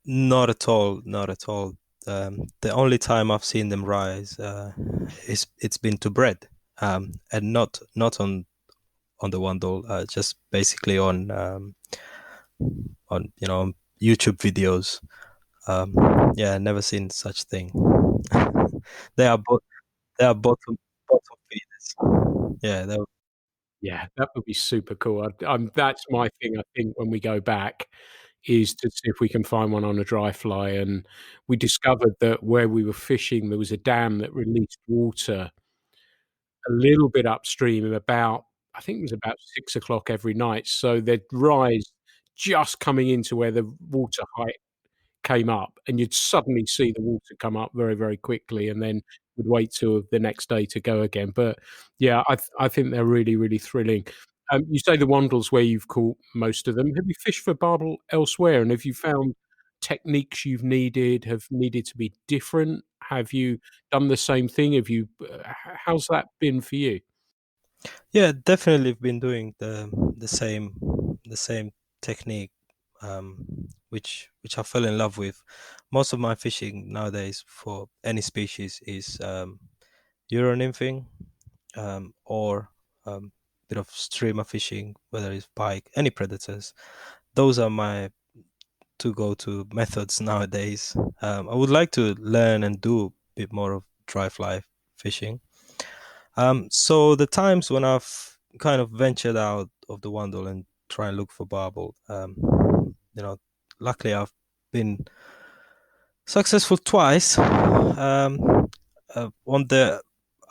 Not at all, not at all. The only time I've seen them rise is it's been to bread, and not on the Wandle, just basically on on YouTube videos. Yeah, never seen such thing. they are both they are bottom feeders. Yeah, Yeah, that would be super cool. That's my thing, I think, when we go back, is to see if we can find one on a dry fly, and we discovered that where we were fishing, there was a dam that released water a little bit upstream of about I think it was about 6 o'clock every night, so they'd rise just coming into where the water height came up, and you'd suddenly see the water come up very, very quickly, and then would wait till the next day to go again. But yeah, I think they're really, really thrilling. You say the Wandles where you've caught most of them. Have you fished for barbel elsewhere, and have you found techniques you've needed have needed to be different? Have you done the same thing? Have you how's that been for you? yeah, definitely been doing the same technique, which I fell in love with. Most of my fishing nowadays for any species is Euro nymphing, or bit of streamer fishing, whether it's pike, any predators. Those are my two go-to methods nowadays. I would like to learn and do a bit more of dry fly fishing. So the times when I've kind of ventured out of the Wandle and try and look for barbel, you know, luckily I've been successful twice. On the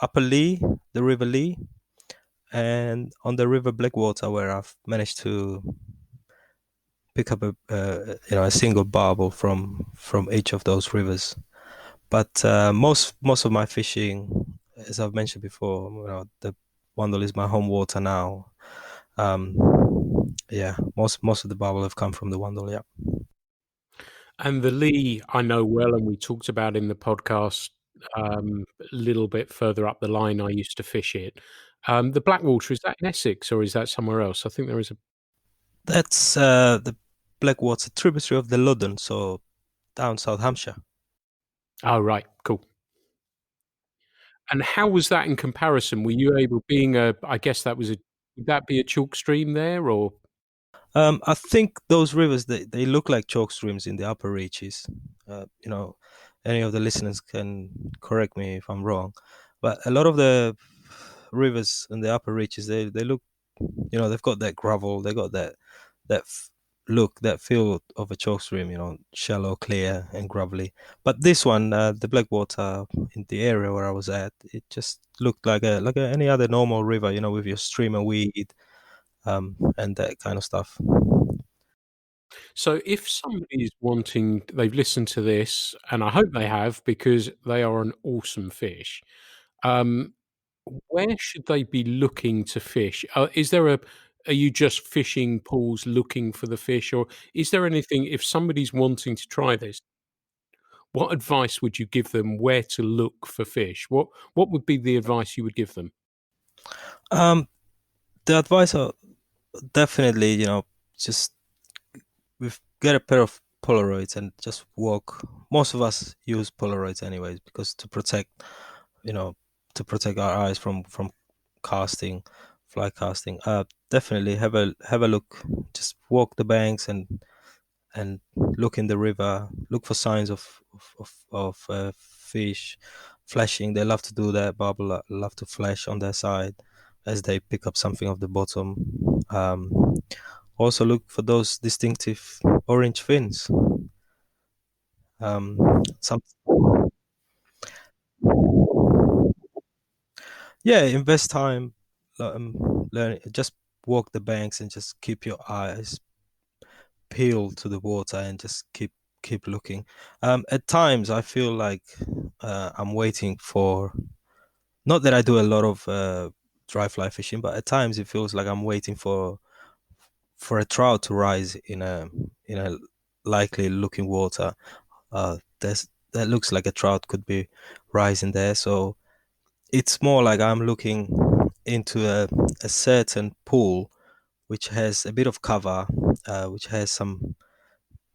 Upper Lee, the River Lee, and on the River Blackwater, where I've managed to pick up a single barbel from each of those rivers. But most of my fishing, as I've mentioned before, the Wandle is my home water now. Um, yeah, most of the barbel have come from the Wandle. Yeah. And the Lee I know well, and we talked about in the podcast, a little bit further up the line, I used to fish it. The Blackwater, is that in Essex or is that somewhere else? I think there is a That's the Blackwater tributary of the Loddon, so down South Hampshire. Oh, right, cool. And how was that in comparison? Were you able being a I guess that was a would that be a chalk stream there or I think those rivers they look like chalk streams in the upper reaches. You know, any of the listeners can correct me if I'm wrong, but a lot of the rivers in the upper reaches they look, you know, they've got that gravel, they got that look, that feel of a chalk stream. You know, shallow, clear, and gravelly. But this one, the Blackwater in the area where I was at, it just looked like any other normal river. You know, with your stream and weed, and that kind of stuff. So if somebody is wanting, they've listened to this, and I hope they have because they are an awesome fish. Um, where should they be looking to fish? Is there a Are you just fishing pools looking for the fish, or is there anything if somebody's wanting to try this? What advice would you give them where to look for fish? What would be the advice you would give them? Um, the advice are definitely, you know, just we've get a pair of Polaroids and just walk. Most of us use Polaroids anyways because to protect, you know, to protect our eyes from casting, fly casting. Definitely have a look. Just walk the banks and look in the river. Look for signs of fish flashing. They love to do that. Barbel love to flash on their side as they pick up something off the bottom. Um, Also look for those distinctive orange fins. Um, some Yeah, invest time, learn. Just walk the banks and just keep your eyes peeled to the water and just keep looking. At times, I feel like I'm waiting for. Not that I do a lot of dry fly fishing, but at times it feels like I'm waiting for a trout to rise in a likely looking water. That looks like a trout could be rising there. So it's more like I'm looking into a certain pool which has a bit of cover, which has some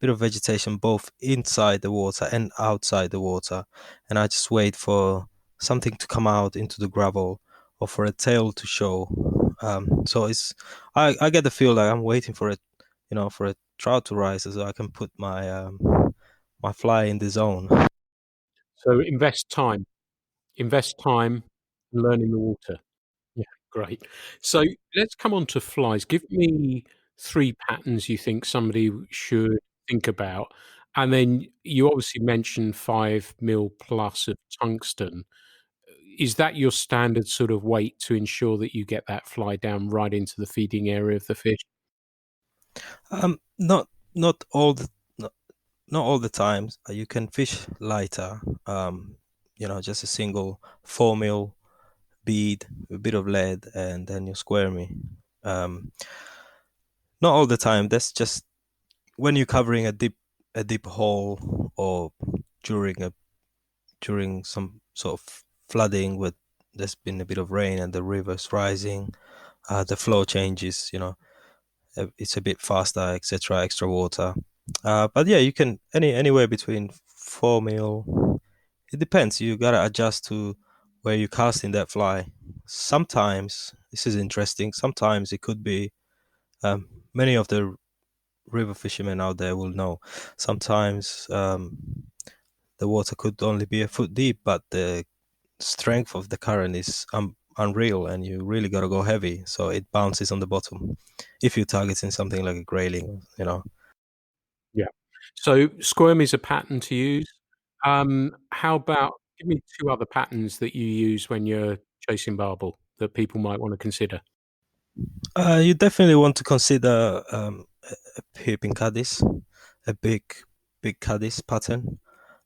bit of vegetation both inside the water and outside the water, and I just wait for something to come out into the gravel or for a tail to show. So I get the feel like I'm waiting for it, you know, for a trout to rise so I can put my fly in the zone. So invest time in learning the water. Yeah, great. So let's come on to flies. Give me 3 patterns you think somebody should think about, and then you obviously mentioned 5 mil plus of tungsten. Is that your standard sort of weight to ensure that you get that fly down right into the feeding area of the fish? Not not all the not, not all the times. You can fish lighter. You know, just a single 4 mil bead, a bit of lead, and then you square me. Um, Not all the time. That's just when you're covering a deep hole or during a during some sort of flooding with there's been a bit of rain and the river's rising, the flow changes. You know, it's a bit faster, etc. Extra water. But yeah, you can anywhere between 4 mil. It depends. You gotta adjust to where you're casting that fly. Sometimes this is interesting. Sometimes it could be many of the river fishermen out there will know. Sometimes the water could only be a foot deep, but the strength of the current is unreal, and you really gotta go heavy, so it bounces on the bottom. If you're targeting something like a grayling, you know. Yeah. So squirm is a pattern to use. How about give me 2 other patterns that you use when you're chasing barbel that people might wanna consider? You definitely want to consider a peeping caddis, a big caddis pattern.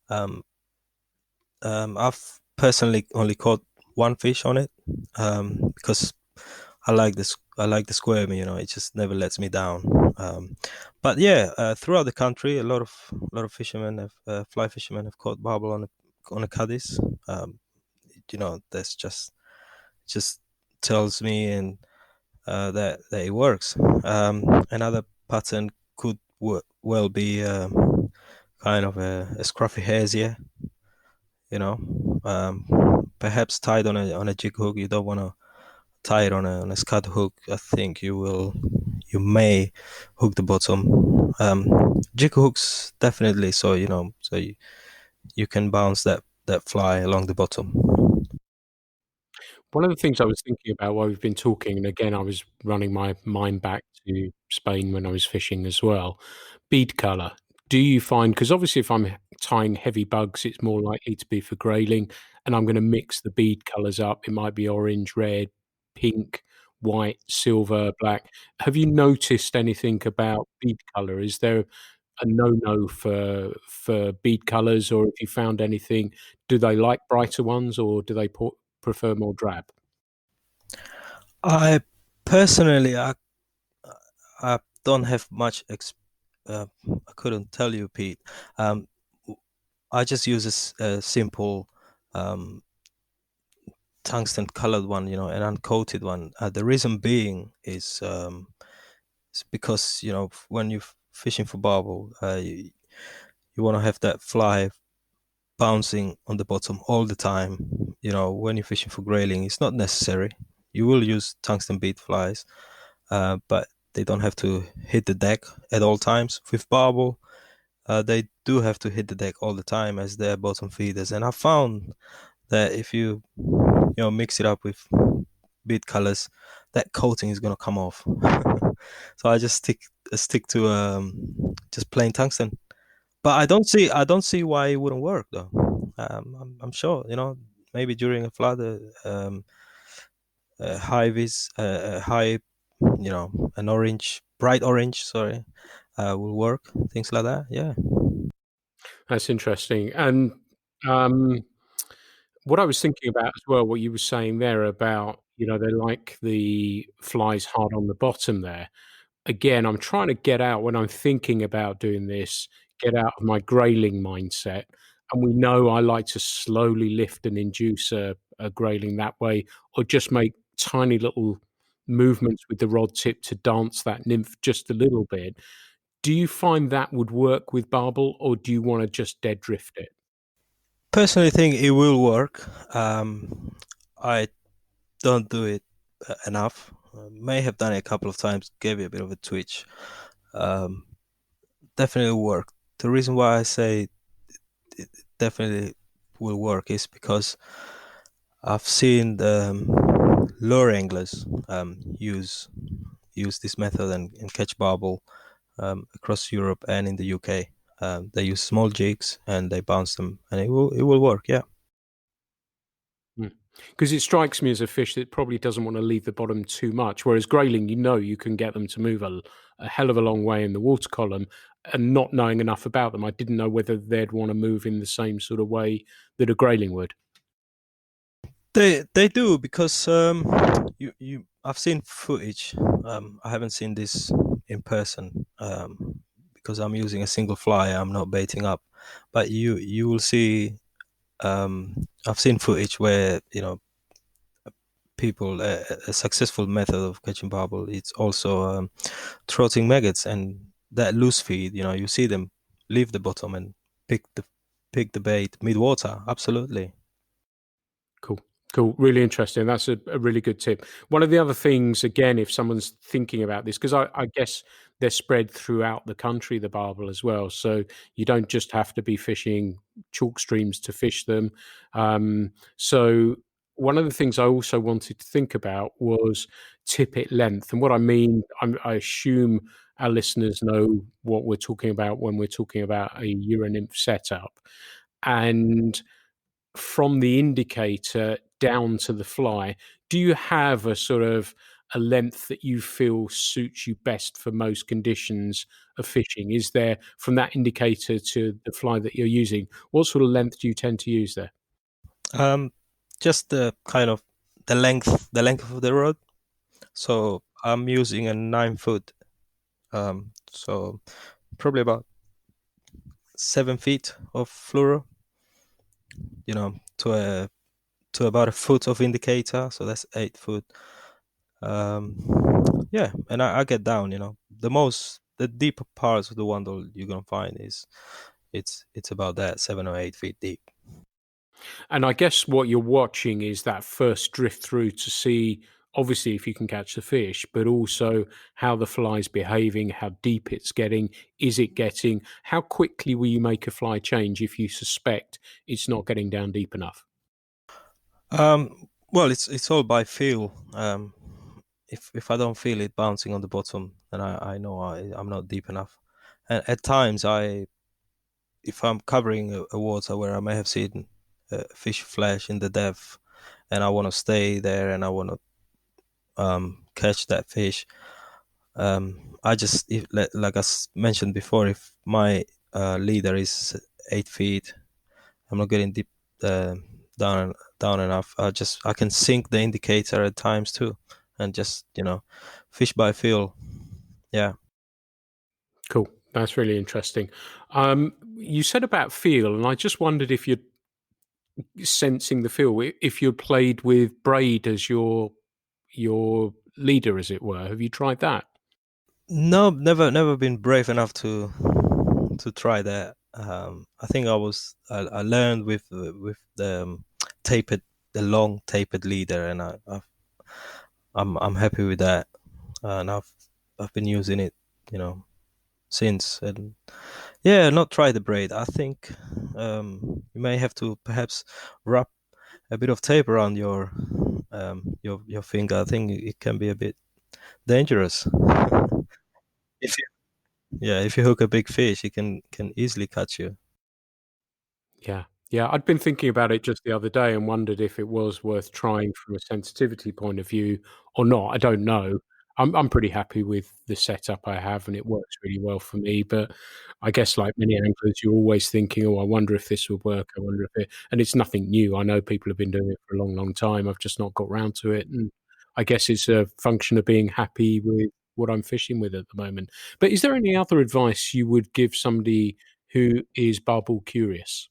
Um, I've personally only caught one fish on it because I like this. I like the squirmy. You know, it just never lets me down. But yeah, throughout the country, a lot of fishermen have fly fishermen have caught barbel on a caddis. You know, that's just tells me and that it works. Another pattern could well be kind of a scruffy hair's, you know, perhaps tied on a jig hook. You don't want to tie it on a scud hook. I think you may hook the bottom. Jig hooks definitely, so you can bounce that fly along the bottom. One of the things I was thinking about while we've been talking, and again, I was running my mind back to Spain when I was fishing as well. Bead color. Do you find, because obviously if I'm tying heavy bugs, it's more likely to be for grayling, and I'm going to mix the bead colors up. It might be orange, red, pink, white, silver, black. Have you noticed anything about bead color? Is there a no-no for bead colors, or have you found anything? Do they like brighter ones, or do they prefer more drab? I personally, I don't have much. I couldn't tell you, Pete. Um, I just use a simple um, tungsten colored one, an uncoated one. The reason being is it's because when you're fishing for barbel, you want to have that fly bouncing on the bottom all the time. When you're fishing for grayling, it's not necessary. You will use tungsten bead flies, but they don't have to hit the deck at all times. With barbel, they do have to hit the deck all the time as their bottom feeders. And I found that if you mix it up with bead colors, that coating is gonna come off. So I just stick to just plain tungsten. But I don't see why it wouldn't work though. I'm sure maybe during a flood, high vis, high, an orange, bright orange, sorry, will work. Things like that. Yeah. That's interesting. And um, what I was thinking about as well, what you were saying there about, they like the flies hard on the bottom there. Again, I'm trying to get out when I'm thinking about doing this, get out of my grayling mindset. And we know I like to slowly lift and induce a grayling that way, or just make tiny little movements with the rod tip to dance that nymph just a little bit. Do you find that would work with barbel, or do you want to just dead drift it? Personally, think it will work. I don't do it enough. May have done it a couple of times, gave it a bit of a twitch. Um, Definitely work. The reason why I say it definitely will work is because I've seen the lure anglers use this method and catch barbel across Europe and in the UK. They use small jigs and they bounce them, and it will work. Yeah. Because it strikes me as a fish that probably doesn't want to leave the bottom too much, whereas grayling, you can get them to move a hell of a long way in the water column, and not knowing enough about them, I didn't know whether they'd want to move in the same sort of way that a grayling would. They do because you I've seen footage. I haven't seen this in person because I'm using a single fly. I'm not baiting up, but you will see. I've seen footage where people a successful method of catching barbel. It's also trotting maggots and that loose feed. You see them leave the bottom and pick the pick the bait mid water. Absolutely. Cool. Cool. Really interesting. That's a really good tip. One of the other things, again, if someone's thinking about this, because I guess they're spread throughout the country, the barbel as well. So you don't just have to be fishing chalk streams to fish them. So one of the things I also wanted to think about was tippet length. And what I mean, I assume our listeners know what we're talking about when we're talking about a Euronymph setup. And from the indicator down to the fly, do you have a sort of a length that you feel suits you best for most conditions of fishing? Is there, from that indicator to the fly that you're using, what sort of length do you tend to use there? Um, just the kind of the length of the rod. So I'm using a 9 foot. So probably about 7 feet of fluoro. To about a foot of indicator. So that's 8 foot. Um, yeah, and I get down. The deeper parts of the Wandle you're gonna find is it's about that 7 or 8 feet deep. And I guess what you're watching is that first drift through to see obviously if you can catch the fish, but also how the fly's behaving, how deep it's getting, is it getting, how quickly will you make a fly change if you suspect it's not getting down deep enough? Well, it's all by feel. If I don't feel it bouncing on the bottom, then I know I'm not deep enough. And at times, if I'm covering a water where I may have seen a fish flash in the depth, and I want to stay there and I want to catch that fish, I just like mentioned before, if my leader is 8 feet, I'm not getting deep uh, down enough. I can sink the indicator at times too, and just fish by feel. Yeah. Cool. That's really interesting. You said about feel, and I just wondered if you're sensing the feel, if you played with braid as your leader, as it were. Have you tried that? No, never been brave enough to try that. I think I learned with the tapered the long tapered leader, and I'm happy with that, and I've been using it, since. And yeah, not try the braid. I think you may have to perhaps wrap a bit of tape around your finger. I think it can be a bit dangerous. If you if you hook a big fish, it can easily catch you. Yeah. Yeah, I'd been thinking about it just the other day and wondered if it was worth trying from a sensitivity point of view or not. I don't know. I'm pretty happy with the setup I have, and it works really well for me. But I guess, like many anglers, you're always thinking, "Oh, I wonder if this would work. I wonder if it." And it's nothing new. I know people have been doing it for a long, long time. I've just not got round to it, and I guess it's a function of being happy with what I'm fishing with at the moment. But is there any other advice you would give somebody who is barbel curious?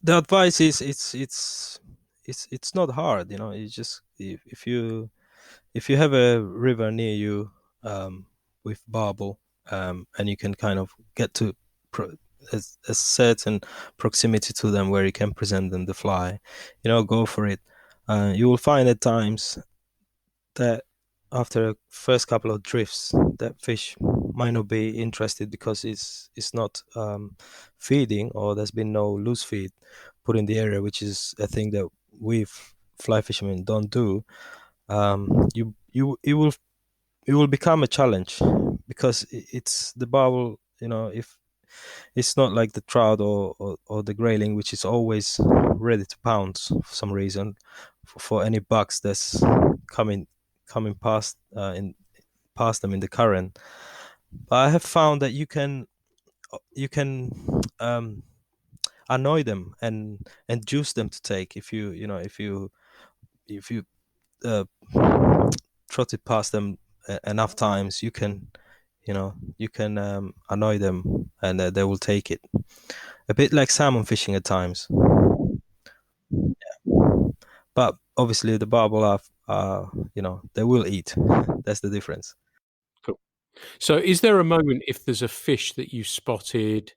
The advice is it's not hard. It's just if you have a river near you, with barbel, and you can kind of get to a certain proximity to them where you can present them the fly, go for it. You will find at times that after a first couple of drifts, that fish might not be interested because it's not feeding, or there's been no loose feed put in the area, which is a thing that we fly fishermen don't do. You it will become a challenge because it's the barbel. If it's not like the trout or the grayling, which is always ready to pounce for some reason for any bugs that's coming coming past in past them in the current. But I have found that you can um, annoy them and juice them to take. If you uh, trot it past them enough times, you can annoy them, and they will take it. A bit like salmon fishing at times. But obviously the barbel are they will eat. That's the difference. Cool. So is there a moment if there's a fish that you spotted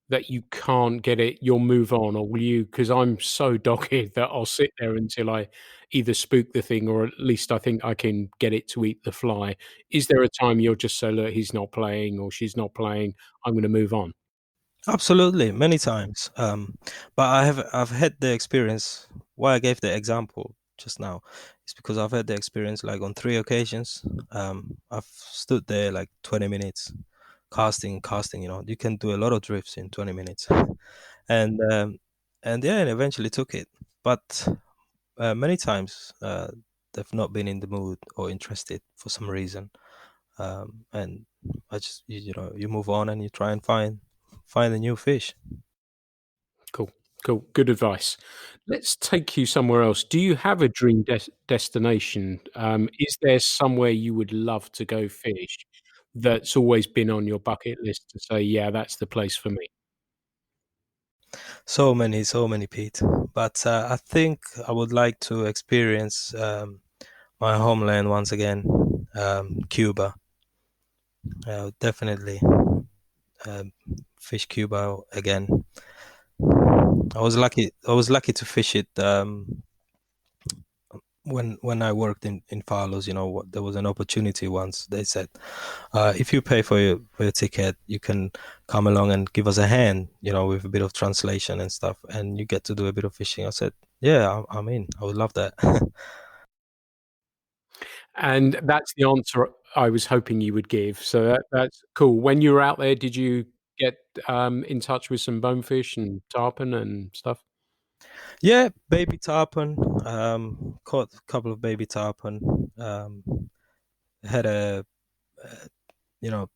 that you can't get it, you'll move on, or will you? Because 'cause I'm so dogged that I'll sit there until I either spook the thing or at least I think I can get it to eat the fly. Is there a time you'll just say, "Look, he's not playing or she's not playing, I'm gonna move on"? Absolutely, many times. But I've had the experience. Why I gave the example just now is because I've had the experience like on 3 occasions. I've stood there like 20 minutes, casting. You can do a lot of drifts in 20 minutes, and yeah, and eventually took it. But many times they've not been in the mood or interested for some reason, and I just you move on and you try and find a new fish. Cool, cool, good advice. Let's take you somewhere else. Do you have a dream destination? Is there somewhere you would love to go fish that's always been on your bucket list to say, "Yeah, that's the place for me"? So many, Pete. But I think I would like to experience my homeland once again, Cuba. Definitely um, fish Cuba again. I was lucky. I was lucky to fish it when I worked in Farlows, there was an opportunity once. They said, if you pay for your ticket, you can come along and give us a hand, with a bit of translation and stuff, and you get to do a bit of fishing. I said, yeah, I'm in. I would love that. And that's the answer I was hoping you would give. So that's cool. When you were out there, did you get in touch with some bonefish and tarpon and stuff? Yeah, baby tarpon. Caught a couple of baby tarpon. Had a you know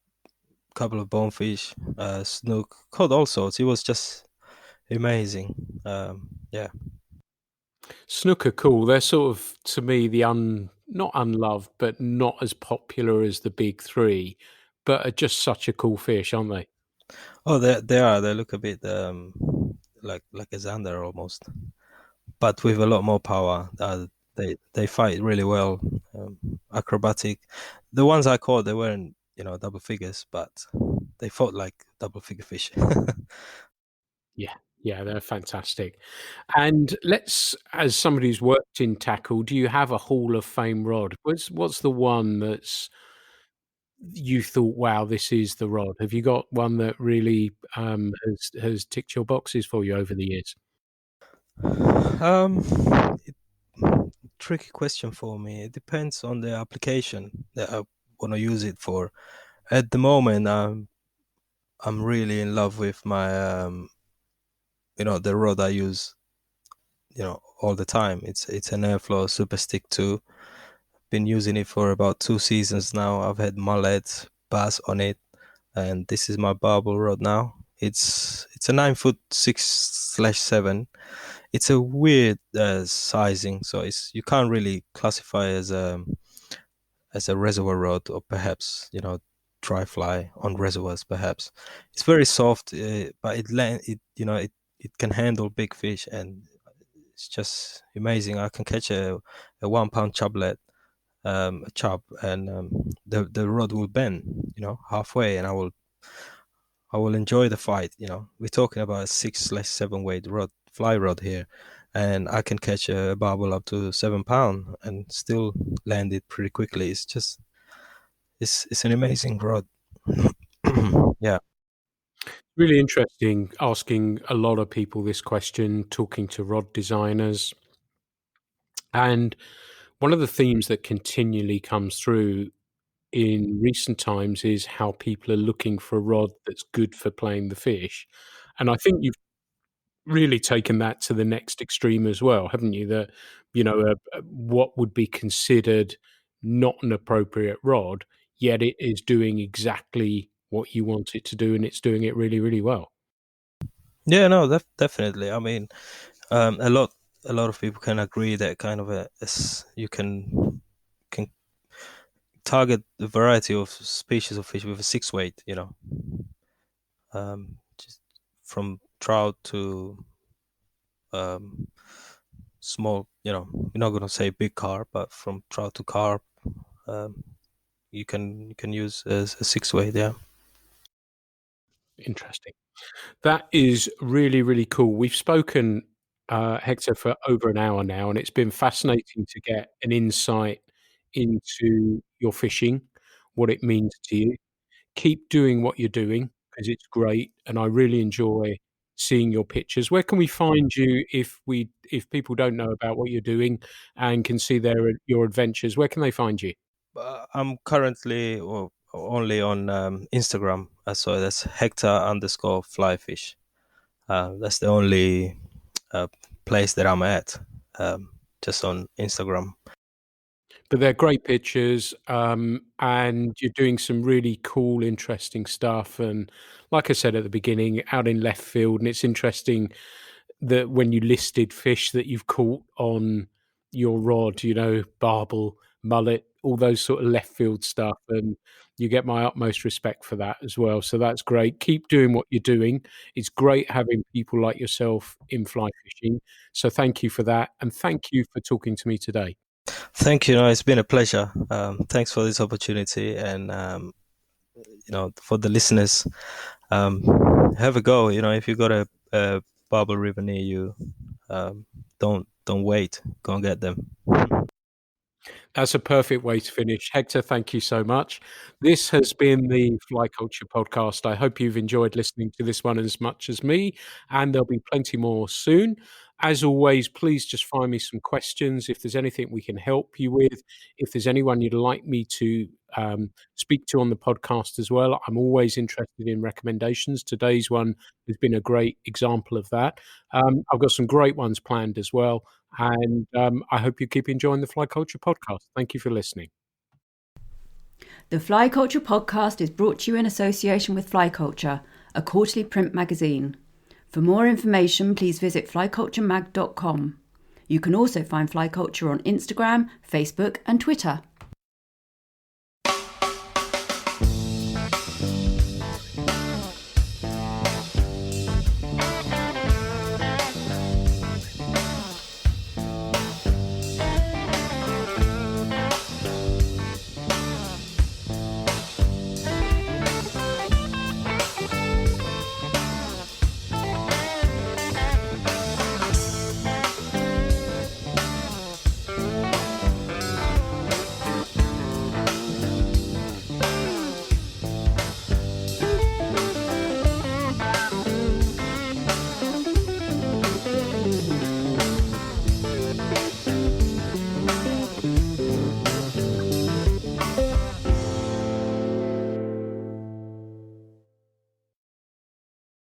couple of bonefish, snook. Caught all sorts. It was just amazing. Yeah. Snook are cool. They're sort of, to me, not unloved, but not as popular as the big three, but are just such a cool fish, aren't they? Oh, they are. They look a bit like a zander almost, but with a lot more power. They fight really well, acrobatic. The ones I caught, they weren't double figures, but they fought like double figure fish. Yeah, yeah, they're fantastic. And as somebody who's worked in tackle, do you have a Hall of Fame rod? What's the one that's you thought, wow, this is the rod? Have you got one that really has ticked your boxes for you over the years? um, it, Tricky question for me. It depends on the application that I want to use it for. At the moment, I'm really in love with my the rod I use all the time. It's an Airflow Super Stick 2. Been using it for about 2 seasons now. I've had mullet, bass on it, and this is my barbel rod now. It's a 9 foot 6/7. It's a weird sizing, so it's you can't really classify as a reservoir rod, or perhaps dry fly on reservoirs. Perhaps it's very soft, but it can handle big fish, and it's just amazing. I can catch a 1 pound chublet, a chub, and the rod will bend, halfway, and I will enjoy the fight. We're talking about a 6/7 weight rod, fly rod here, and I can catch a barbel up to 7 pound and still land it pretty quickly. It's an amazing rod. Yeah. Really interesting asking a lot of people this question, talking to rod designers. And one of the themes that continually comes through in recent times is how people are looking for a rod that's good for playing the fish. And I think you've really taken that to the next extreme as well, haven't you? That, what would be considered not an appropriate rod, yet it is doing exactly what you want it to do, and it's doing it really, really well. Yeah, no, definitely. I mean, a lot of people can agree that kind of you can target a variety of species of fish with a 6 weight. Just from trout to um, small. We're not gonna say big carp, but from trout to carp, um, you can use a 6 weight. Yeah. Interesting. That is really, really cool. We've spoken, Hector, for over an hour now, and it's been fascinating to get an insight into your fishing, what it means to you. Keep doing what you're doing because it's great, and I really enjoy seeing your pictures. Where can we find you if people don't know about what you're doing and can see your adventures? Where can they find you? I'm currently only on Instagram, so that's Hector_flyfish. That's the only uh, place that I'm at, just on Instagram. But they're great pictures, and you're doing some really cool, interesting stuff. And like I said at the beginning, out in left field, and it's interesting that when you listed fish that you've caught on your rod, barbel, mullet, all those sort of left field stuff, and you get my utmost respect for that as well. So that's great. Keep doing what you're doing. It's great having people like yourself in fly fishing. So thank you for that, and thank you for talking to me today. Thank you. No, it's been a pleasure. Thanks for this opportunity, and for the listeners, um, have a go. If you got a barbel river near you, don't wait. Go and get them. That's a perfect way to finish. Hector, thank you so much. This has been the Fly Culture Podcast. I hope you've enjoyed listening to this one as much as me, and there'll be plenty more soon. As always, please just find me some questions if there's anything we can help you with. If there's anyone you'd like me to speak to on the podcast as well, I'm always interested in recommendations. Today's one has been a great example of that. I've got some great ones planned as well. And I hope you keep enjoying the Fly Culture Podcast. Thank you for listening. The Fly Culture Podcast is brought to you in association with Fly Culture, a quarterly print magazine. For more information, please visit flyculturemag.com. You can also find Fly Culture on Instagram, Facebook, and Twitter.